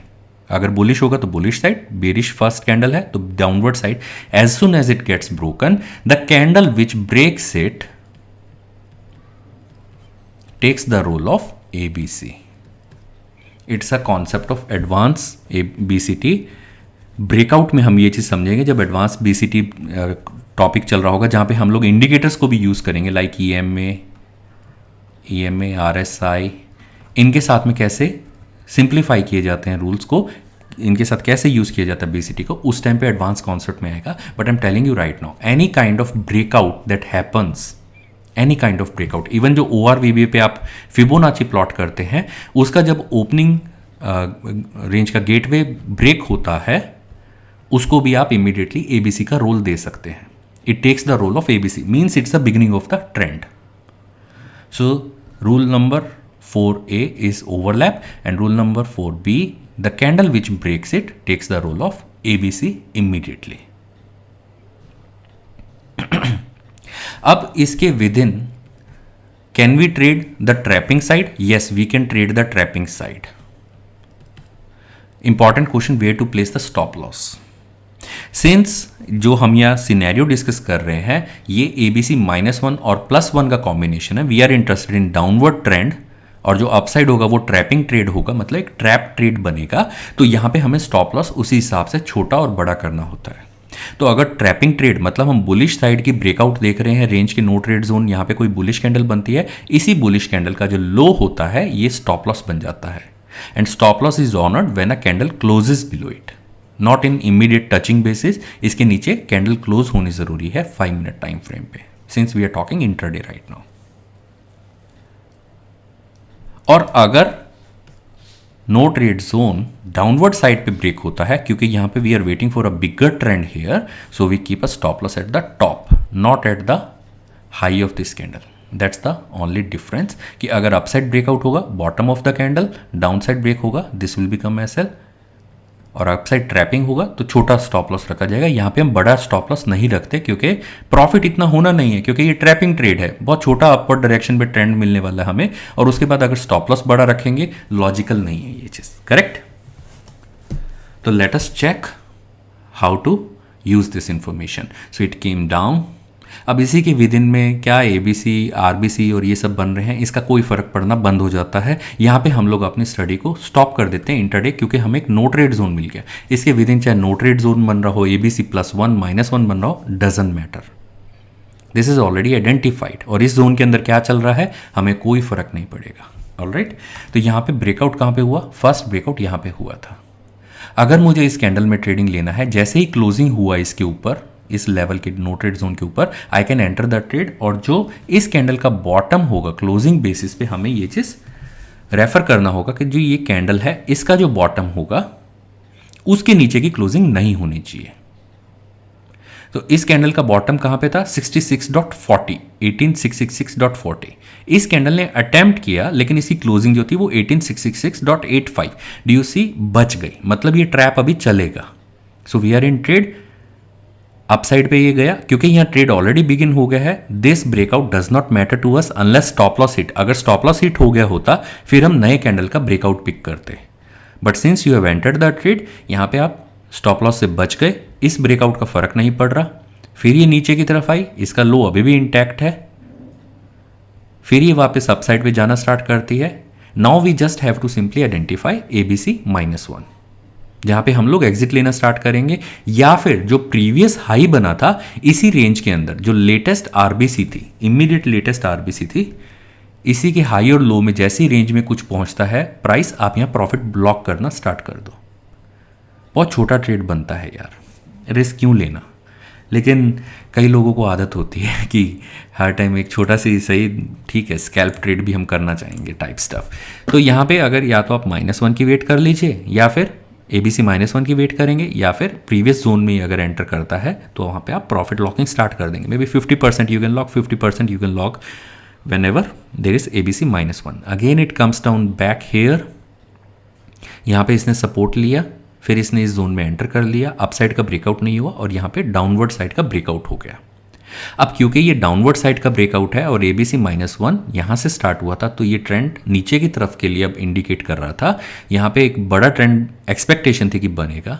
अगर बुलिश होगा तो bullish side, bearish first candle है तो downward side. As soon as it gets broken, the candle which breaks it takes the role of ABC। It's a concept of advance BCT। Breakout में हम ये चीज समझेंगे जब एडवांस BCT टॉपिक चल रहा होगा, जहां पे हम लोग इंडिकेटर्स को भी यूज करेंगे, लाइक EMA, RSI, इनके साथ में कैसे सिंप्लीफाई किए जाते हैं रूल्स को, इनके साथ कैसे यूज किया जाता है BCT को, उस टाइम पे एडवांस कॉन्सेप्ट में आएगा। But I am telling you right now, any kind of breakout that happens, any kind of breakout, even जो ORVBA पे आप फिबोनाची प्लॉट करते हैं, उसका जब ओपनिंग रेंज का गेटवे ब्रेक होता है, उसको भी आप इमीडिएटली ABC का रोल दे सकते हैं। It takes the role of ABC, means it's the beginning of the trend. So rule number 4A is overlap, and rule number 4B, the candle which breaks it takes the role of ABC immediately. अब इसके within, can we trade the trapping side? Yes, we can trade the trapping side. Important question, where to place the stop loss? Since जो हम यहाँ scenario discuss कर रहे हैं ये ABC -1 और +1 का कॉम्बिनेशन है, we are interested in downward trend, और जो अपसाइड होगा वो ट्रैपिंग ट्रेड होगा, मतलब एक ट्रैप ट्रेड बनेगा। तो यहाँ पे हमें स्टॉप लॉस उसी हिसाब से छोटा और बड़ा करना होता है। तो अगर ट्रैपिंग ट्रेड मतलब हम बुलिश साइड की ब्रेकआउट देख रहे हैं, रेंज के नो ट्रेड जोन, यहाँ पे कोई बुलिश कैंडल बनती है, इसी बुलिश कैंडल का जो लो होता है ये स्टॉप लॉस बन जाता है। And stop loss is honoured when a candle closes below it, not in immediate touching basis. इसके नीचे कैंडल क्लोज होनी जरूरी है 5 मिनट टाइम फ्रेम पे, since we are talking intraday right now. और अगर no trade zone downward side पे break होता है, क्योंकि यहां पे we are waiting for a bigger trend here, so we keep a stop loss at the top, not at the high of this candle. That's the only difference, कि अगर upside breakout होगा bottom of the candle, down side break होगा this will become SL, और upside trapping होगा तो छोटा stop loss रखा जाएगा। यहाँ पे हम बड़ा स्टॉप लॉस नहीं रखते क्योंकि प्रॉफिट इतना होना नहीं है, क्योंकि ये ट्रैपिंग ट्रेड है, बहुत छोटा अपवर्ड डायरेक्शन पे ट्रेंड मिलने वाला है हमें, और उसके बाद अगर स्टॉप लॉस बड़ा रखेंगे लॉजिकल नहीं है ये चीज़, करेक्ट। तो let us check how to use this information. So it came down. अब इसी के विदिन में क्या ABC, RBC और ये सब बन रहे हैं, इसका कोई फर्क पड़ना बंद हो जाता है। यहाँ पे हम लोग अपनी स्टडी को स्टॉप कर देते हैं इंटरडे, क्योंकि हमें एक नो ट्रेड जोन मिल गया। इसके विदिन चाहे नो ट्रेड जोन बन रहा हो, ABC +1 -1 बन रहा हो, doesn't matter, this is already identified. और इस जोन के अंदर क्या चल रहा है हमें कोई फर्क नहीं पड़ेगा। ऑलराइट, तो यहाँ पे ब्रेकआउट कहाँ पे हुआ? फर्स्ट ब्रेकआउट यहाँ पे हुआ था। अगर मुझे इस कैंडल में ट्रेडिंग लेना है, जैसे ही क्लोजिंग हुआ इसके ऊपर, इस लेवल के नो ट्रेड जोन के ऊपर, I can enter the trade. और जो इस कैंडल का बॉटम होगा क्लोजिंग बेसिस पे, हमें ये चीज़ रेफर करना होगा कि जो ये कैंडल है इसका जो बॉटम होगा उसके नीचे की क्लोजिंग नहीं होनी चाहिए। तो इस कैंडल का बॉटम कहाँ पे था? 66.40, 18666.40। इस कैंडल ने अटेम्प्ट किया, लेकिन इसकी क्लोजिंग जो थी वो 18666.85, डी यू सी, बच गई। मतलब ये ट्रैप अभी चलेगा। So we are in trade. Upside पे ये गया क्योंकि यहाँ ट्रेड ऑलरेडी बिगिन हो गया है। This breakout does not matter to us unless stop loss hit. अगर स्टॉप लॉस हिट हो गया होता फिर हम नए कैंडल का ब्रेकआउट पिक करते, but since you have entered the trade, यहाँ पे आप स्टॉप लॉस से बच गए, इस ब्रेकआउट का फर्क नहीं पड़ रहा। फिर ये नीचे की तरफ आई, इसका लो अभी भी इंटैक्ट है, फिर ये वापस अपसाइड पे जाना स्टार्ट करती है। Now we just have to simply identify ABC -1, जहां पे हम लोग एग्जिट लेना स्टार्ट करेंगे, या फिर जो प्रीवियस हाई बना था इसी रेंज के अंदर, जो लेटेस्ट RBC थी, इमीडिएट लेटेस्ट RBC थी, इसी के हाई और लो में जैसी रेंज में कुछ पहुंचता है प्राइस, आप यहां प्रॉफिट ब्लॉक करना स्टार्ट कर दो। बहुत छोटा ट्रेड बनता है यार, रिस्क क्यों लेना। लेकिन कई लोगों को आदत होती है कि हर टाइम एक छोटा सी सही, ठीक है, स्कैल्प ट्रेड भी हम करना चाहेंगे टाइप स्टफ। तो यहाँ पे अगर या तो आप -1 की वेट कर लीजिए, या फिर ABC -1 की वेट करेंगे, या फिर प्रीवियस जोन में अगर एंटर करता है तो वहाँ पे आप प्रॉफिट लॉकिंग स्टार्ट कर देंगे। May be 50% you can lock, 50% you can lock whenever there is ABC -1। Again it comes down back here. यहाँ पे इसने सपोर्ट लिया, फिर इसने इस जोन में एंटर कर लिया, अपसाइड का ब्रेकआउट नहीं हुआ और यहाँ पे डाउनवर्ड साइड का ब्रेकआउट हो गया। अब क्योंकि ये डाउनवर्ड साइड का ब्रेकआउट है और ABC -1 यहाँ से स्टार्ट हुआ था, तो ये ट्रेंड नीचे की तरफ के लिए अब इंडिकेट कर रहा था। यहाँ पे एक बड़ा ट्रेंड एक्सपेक्टेशन थी कि बनेगा,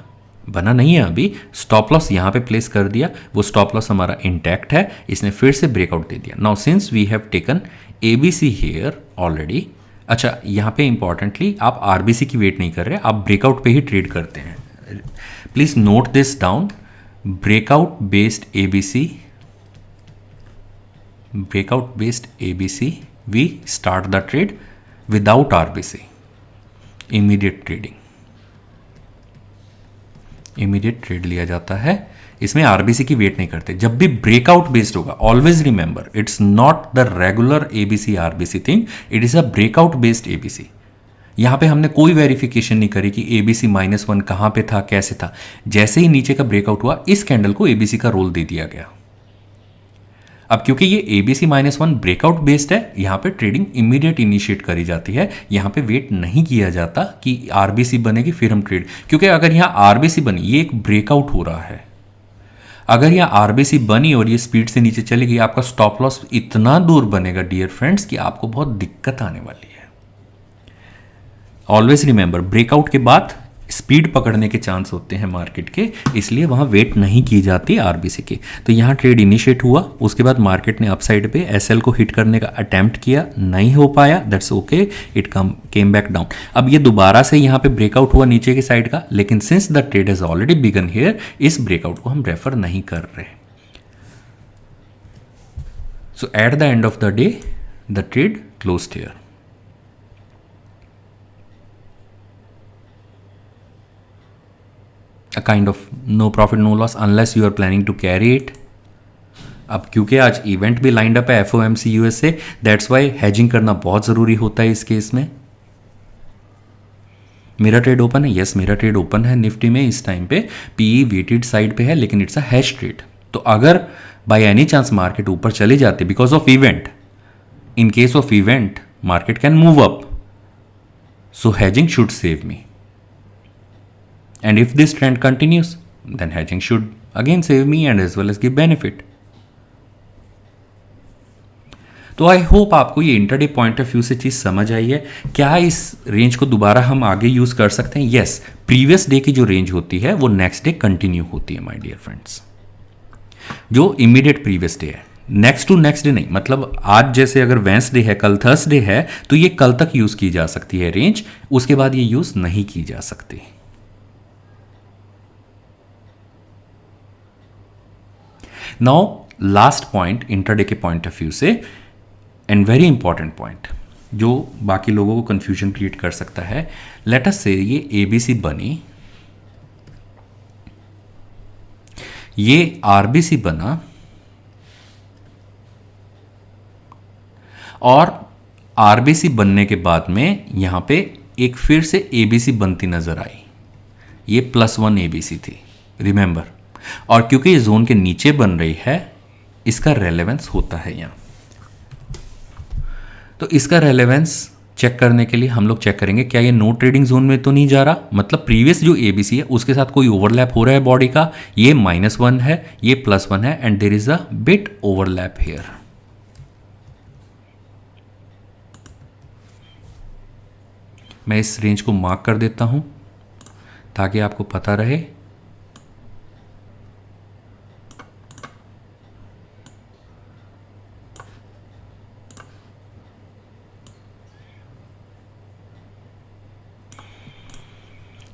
बना नहीं है अभी। स्टॉप लॉस यहाँ पे प्लेस कर दिया, वो स्टॉप लॉस हमारा इंटैक्ट है, इसने फिर से ब्रेकआउट दे दिया। Now since we have taken ABC here already. अच्छा, यहाँ पे इंपॉर्टेंटली आप RBC की वेट नहीं कर रहे, आप ब्रेकआउट पे ही ट्रेड करते हैं। Please note this down, breakout based ABC, we start the trade without RBC, immediate trade लिया जाता है। इसमें RBC की वेट नहीं करते। जब भी ब्रेकआउट बेस्ड होगा, always remember it's not the regular ABC RBC thing, it is a breakout based ABC। यहाँ पे हमने कोई वेरिफिकेशन नहीं करी कि ABC -1 कहाँ पे था, कैसे था। जैसे ही नीचे का ब्रेकआउट हुआ, इस कैंडल को ABC का रोल दे दिया गया। अब क्योंकि ये ABC -1 ब्रेकआउट बेस्ड है, यहाँ पे ट्रेडिंग इमीडिएट इनिशिएट करी जाती है। यहाँ पे वेट नहीं किया जाता कि RBC बनेगी फिर हम ट्रेड, क्योंकि अगर यहाँ RBC बनी, ये एक ब्रेकआउट हो रहा है, अगर यहाँ RBC बनी और ये स्पीड से नीचे चली गई, आपका स्टॉप लॉस इतना दूर बनेगा डियर फ्रेंड्स कि आपको बहुत दिक्कत आने वाली है। ऑलवेज रिमेंबर, ब्रेकआउट के बाद स्पीड पकड़ने के चांस होते हैं मार्केट के, इसलिए वहाँ वेट नहीं की जाती RBC की। तो यहाँ ट्रेड इनिशिएट हुआ, उसके बाद मार्केट ने अपसाइड पे SL को हिट करने का अटेम्प्ट किया, नहीं हो पाया, that's okay, it came back down. अब ये दोबारा से यहाँ पे ब्रेकआउट हुआ नीचे की साइड का, लेकिन since the trade has already begun here, इस ब्रेकआउट को हम रेफर नहीं कर रहे। So at the end of the day the trade closed here. A kind of no profit no loss unless you are planning to carry it। अब क्योंकि आज event भी लाइंड अप है FOMC USA, that's why hedging करना बहुत ज़रूरी होता है इस केस में। मेरा ट्रेड ओपन है, यस मेरा ट्रेड ओपन है निफ्टी में इस टाइम पे, PE वेटेड साइड पे है, लेकिन इट्स अ हैश ट्रेड। तो अगर बाय एनी चांस मार्केट ऊपर चली जाती because of event, in case of event market can move up, so hedging should save me. And if this trend continues, then hedging should again save me and as well as give benefit. तो I hope आपको ये intraday point of view से चीज़ समझ आई है। क्या इस range को दोबारा हम आगे यूज़ कर सकते हैं? यस, प्रीवियस डे की जो रेंज होती है वो नेक्स्ट डे कंटिन्यू होती है माय डियर फ्रेंड्स। जो इमीडिएट प्रीवियस डे है, नेक्स्ट टू नेक्स्ट डे नहीं। मतलब आज जैसे अगर वेंसडे है, कल थर्सडे है, तो ये कल तक यूज़ की जा सकती है रेंज, उसके बाद ये यूज़ नहीं की जा सकती। नाउ लास्ट पॉइंट इंटरडे के पॉइंट ऑफ व्यू से, एंड वेरी इंपॉर्टेंट पॉइंट जो बाकी लोगों को कंफ्यूजन क्रिएट कर सकता है। लेट अस से ये एबीसी बनी, ये आरबीसी बना, और आरबीसी बनने के बाद में यहां पे एक फिर से एबीसी बनती नजर आई। ये +1 एबीसी थी, रिमेंबर। और क्योंकि ये जोन के नीचे बन रही है, इसका रेलेवेंस होता है यहां। तो इसका रेलेवेंस चेक करने के लिए हम लोग चेक करेंगे क्या ये नो ट्रेडिंग जोन में तो नहीं जा रहा, मतलब प्रीवियस जो एबीसी है उसके साथ कोई ओवरलैप हो रहा है बॉडी का। ये -1 है, ये +1 है, and there is a bit overlap here. मैं इस रेंज को मार्क कर देता हूं ताकि आपको पता रहे।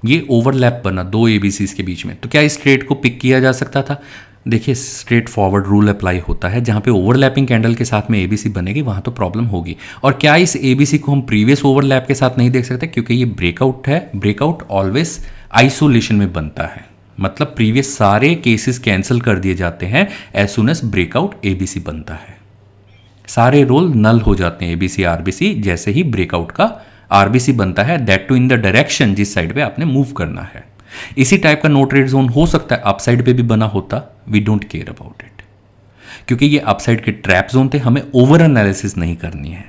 ये ओवरलैप बना दो एबीसीज के बीच में, तो क्या इस ट्रेड को पिक किया जा सकता था? देखिए, स्ट्रेट फॉरवर्ड रूल अप्लाई होता है। जहां पे ओवरलैपिंग कैंडल के साथ में एबीसी बनेगी वहां तो प्रॉब्लम होगी। और क्या इस एबीसी को हम प्रीवियस ओवरलैप के साथ नहीं देख सकते? क्योंकि ये ब्रेकआउट है। ब्रेकआउट ऑलवेज आइसोलेशन में बनता है, मतलब प्रीवियस सारे केसेस कैंसिल कर दिए जाते हैं as soon as breakout ABC बनता है। सारे रोल नल हो जाते हैं एबीसी आरबीसी जैसे ही ब्रेकआउट का आरबीसी बनता है, that too in the direction जिस साइड पे आपने मूव करना है। इसी टाइप का नो ट्रेड जोन हो सकता है अपसाइड पे भी बना होता, we don't care about it, क्योंकि ये अपसाइड के ट्रैप जोन थे। हमें ओवर एनालिसिस नहीं करनी है,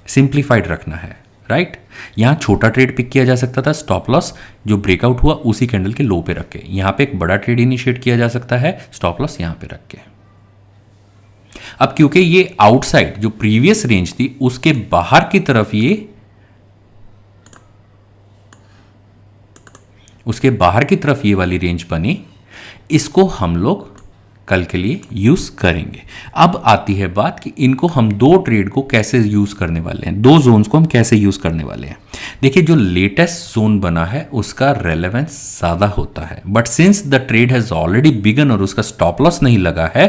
सिंप्लीफाइड रखना है, राइट। यहां छोटा ट्रेड पिक किया जा सकता था, स्टॉप लॉस जो ब्रेकआउट हुआ उसी कैंडल के लो पे रख के। यहां पे एक बड़ा ट्रेड इनिशिएट किया जा सकता है, स्टॉप लॉस यहां पे रख के। अब क्योंकि ये आउटसाइड जो प्रीवियस रेंज थी उसके बाहर की तरफ ये उसके बाहर की तरफ ये वाली रेंज बनी, इसको हम लोग कल के लिए यूज करेंगे। अब आती है बात कि इनको हम दो ट्रेड को कैसे यूज करने वाले हैं, दो जोन्स को हम कैसे यूज करने वाले हैं। देखिए, जो लेटेस्ट जोन बना है उसका रेलेवेंस ज्यादा होता है, but since the trade has already begun और उसका स्टॉप लॉस नहीं लगा है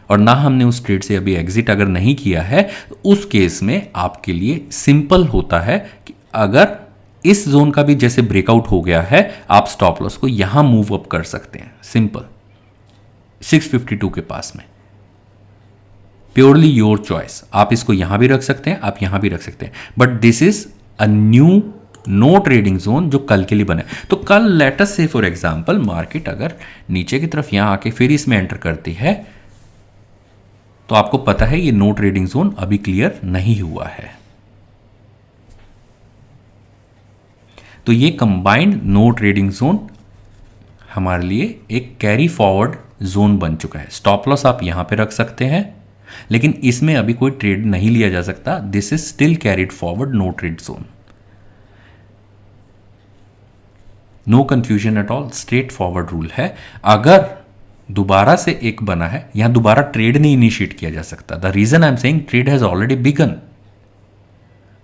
और ना हमने उस ट्रेड से अभी एग्जिट अगर नहीं किया है, तो उस केस में आपके लिए सिंपल होता है कि अगर इस जोन का भी जैसे ब्रेकआउट हो गया है, आप स्टॉप लॉस को यहां मूव अप कर सकते हैं, सिंपल 652 के पास में। प्योरली योर चॉइस, आप इसको यहां भी रख सकते हैं, आप यहां भी रख सकते हैं, but this is a new no trading zone जो कल के लिए बना है। तो कल लेट अस से फॉर एग्जांपल मार्केट अगर नीचे की तरफ यहां आके फिर इसमें एंटर करती है, तो आपको पता है ये नो ट्रेडिंग जोन अभी क्लियर नहीं हुआ है। तो ये कंबाइंड नो ट्रेडिंग जोन हमारे लिए एक कैरी फॉरवर्ड जोन बन चुका है। स्टॉप लॉस आप यहां पे रख सकते हैं, लेकिन इसमें अभी कोई ट्रेड नहीं लिया जा सकता। This is still carried forward no trade zone. No confusion at all, straightforward rule है। अगर दोबारा से एक बना है, यहां दोबारा ट्रेड नहीं इनिशिएट किया जा सकता। The reason I am saying trade has already begun,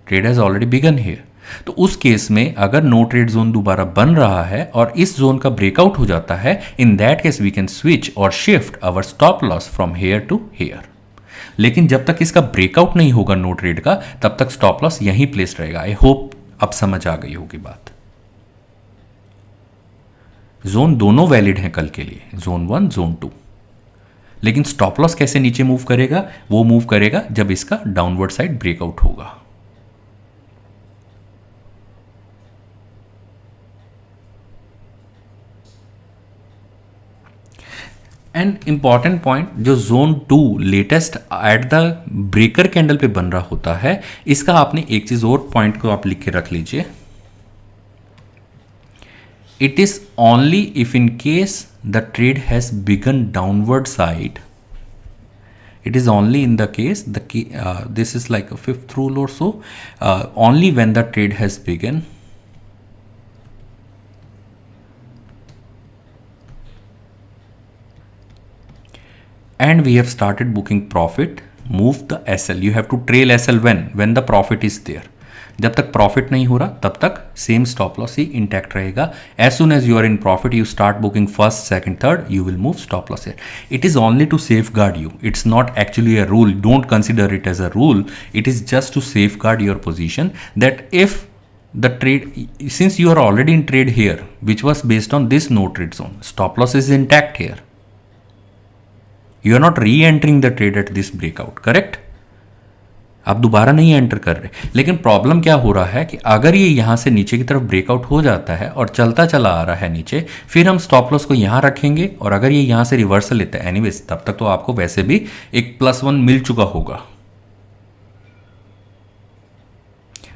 trade has already begun here. तो उस केस में अगर नो ट्रेड जोन दोबारा बन रहा है और इस जोन का ब्रेकआउट हो जाता है, in that case we can switch और shift our stop loss from here to here. लेकिन जब तक इसका ब्रेकआउट नहीं होगा नो ट्रेड का, तब तक स्टॉप लॉस यहीं प्लेस रहेगा। आई होप अब समझ आ गई होगी बात। जोन दोनों वैलिड हैं कल के लिए, जोन 1 जोन 2। लेकिन स्टॉप लॉस कैसे नीचे मूव करेगा? वो मूव करेगा जब इसका डाउनवर्ड साइड ब्रेकआउट होगा। एंड इंपॉर्टेंट पॉइंट, जो zone 2 latest at the breaker candle पे बन रहा होता है, इसका आपने एक चीज और पॉइंट को आप लिख के रख लीजिए। It is only if in case the trade has begun downward side. It is only in the case this is like a fifth rule or so, only when the trade has begun and we have started booking profit, move the SL. You have to trail SL when the profit is there. जब तक profit नहीं हो रहा तब तक same stop loss ही intact रहेगा. As soon as you are in profit you start booking first second third, you will move stop loss here. It is only to safeguard you. It's not actually a rule. Don't consider it as a rule. It is just to safeguard your position that if the trade, since you are already in trade here which was based on this no trade zone, stop loss is intact here. You are not re-entering the trade at this breakout, correct? आप दोबारा नहीं enter कर रहे. लेकिन problem क्या हो रहा है कि अगर ये यहाँ से नीचे की तरफ ब्रेकआउट हो जाता है और चलता चला आ रहा है नीचे, फिर हम स्टॉप लॉस को यहाँ रखेंगे और अगर ये यहाँ से रिवर्सल लेता है एनीवेज, तब तक तो आपको वैसे भी एक +1 मिल चुका होगा.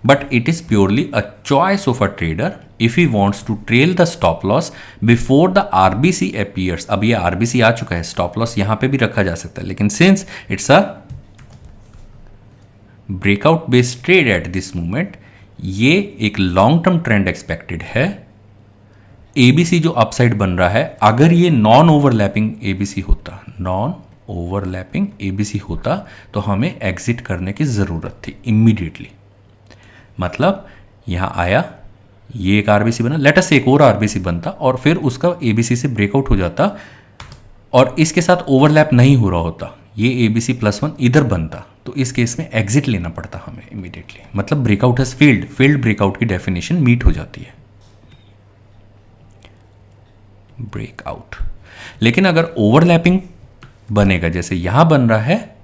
But it is purely a choice of a trader if he wants to trail the stop loss before the RBC appears. अब ये RBC आ चुका है, stop loss यहाँ पे भी रखा जा सकता है, लेकिन since it's a breakout based trade at this moment, ये एक लॉन्ग टर्म ट्रेंड एक्सपेक्टेड है. ABC जो अपसाइड बन रहा है, अगर ये नॉन ओवरलैपिंग ABC होता तो हमें एग्जिट करने की ज़रूरत थी इमीडिएटली. मतलब यहाँ आया, ये एक आरबीसी बना, लेट अस एक और आरबीसी बनता और फिर उसका एबीसी से ब्रेकआउट हो जाता और इसके साथ ओवरलैप नहीं हो रहा होता, ये एबीसी +1 इधर बनता, तो इस केस में एग्जिट लेना पड़ता हमें इमीडिएटली. मतलब ब्रेकआउट हैज फेल्ड ब्रेकआउट की डेफिनेशन मीट हो जाती है, ब्रेकआउट. लेकिन अगर ओवरलैपिंग बनेगा जैसे यहां बन रहा है,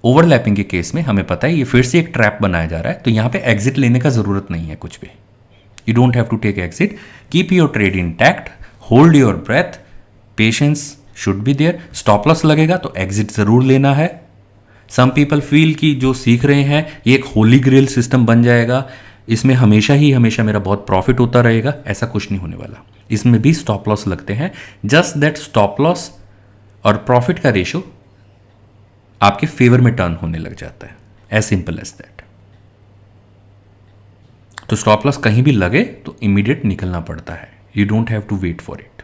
ओवरलैपिंग के केस में हमें पता है ये फिर से एक ट्रैप बनाया जा रहा है, तो यहां पे एग्जिट लेने का जरूरत नहीं है कुछ भी. You don't have to take exit. Keep your trade intact, hold your breath, patience should be there. Stop loss लगेगा तो एग्जिट जरूर लेना है. सम पीपल फील कि जो सीख रहे हैं ये एक होली ग्रेल सिस्टम बन जाएगा, इसमें हमेशा मेरा बहुत प्रॉफिट होता रहेगा. ऐसा कुछ नहीं होने वाला. इसमें भी स्टॉप लॉस लगते हैं. जस्ट दैट स्टॉप लॉस और प्रॉफिट का रेशो आपके फेवर में टर्न होने लग जाता है. As simple as that. तो स्टॉप लॉस कहीं भी लगे तो इमीडिएट निकलना पड़ता है. You don't have to wait for it.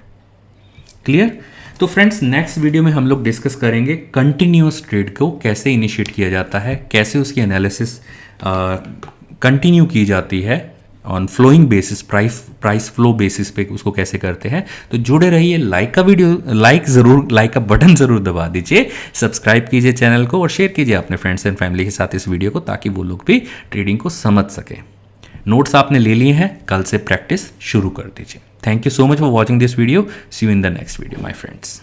Clear? तो फ्रेंड्स, नेक्स्ट वीडियो में हम लोग डिस्कस करेंगे कंटिन्यूअस ट्रेड को कैसे इनिशिएट किया जाता है, कैसे उसकी एनालिसिस कंटिन्यू की जाती है on flowing basis, price flow basis पे उसको कैसे करते हैं. तो जुड़े रहिए. लाइक का बटन जरूर दबा दीजिए, सब्सक्राइब कीजिए चैनल को और शेयर कीजिए अपने फ्रेंड्स एंड फैमिली के साथ इस वीडियो को, ताकि वो लोग भी ट्रेडिंग को समझ सकें. नोट्स आपने ले लिए हैं, कल से प्रैक्टिस शुरू कर दीजिए. Thank you so much for watching this video. See you in the next video my friends.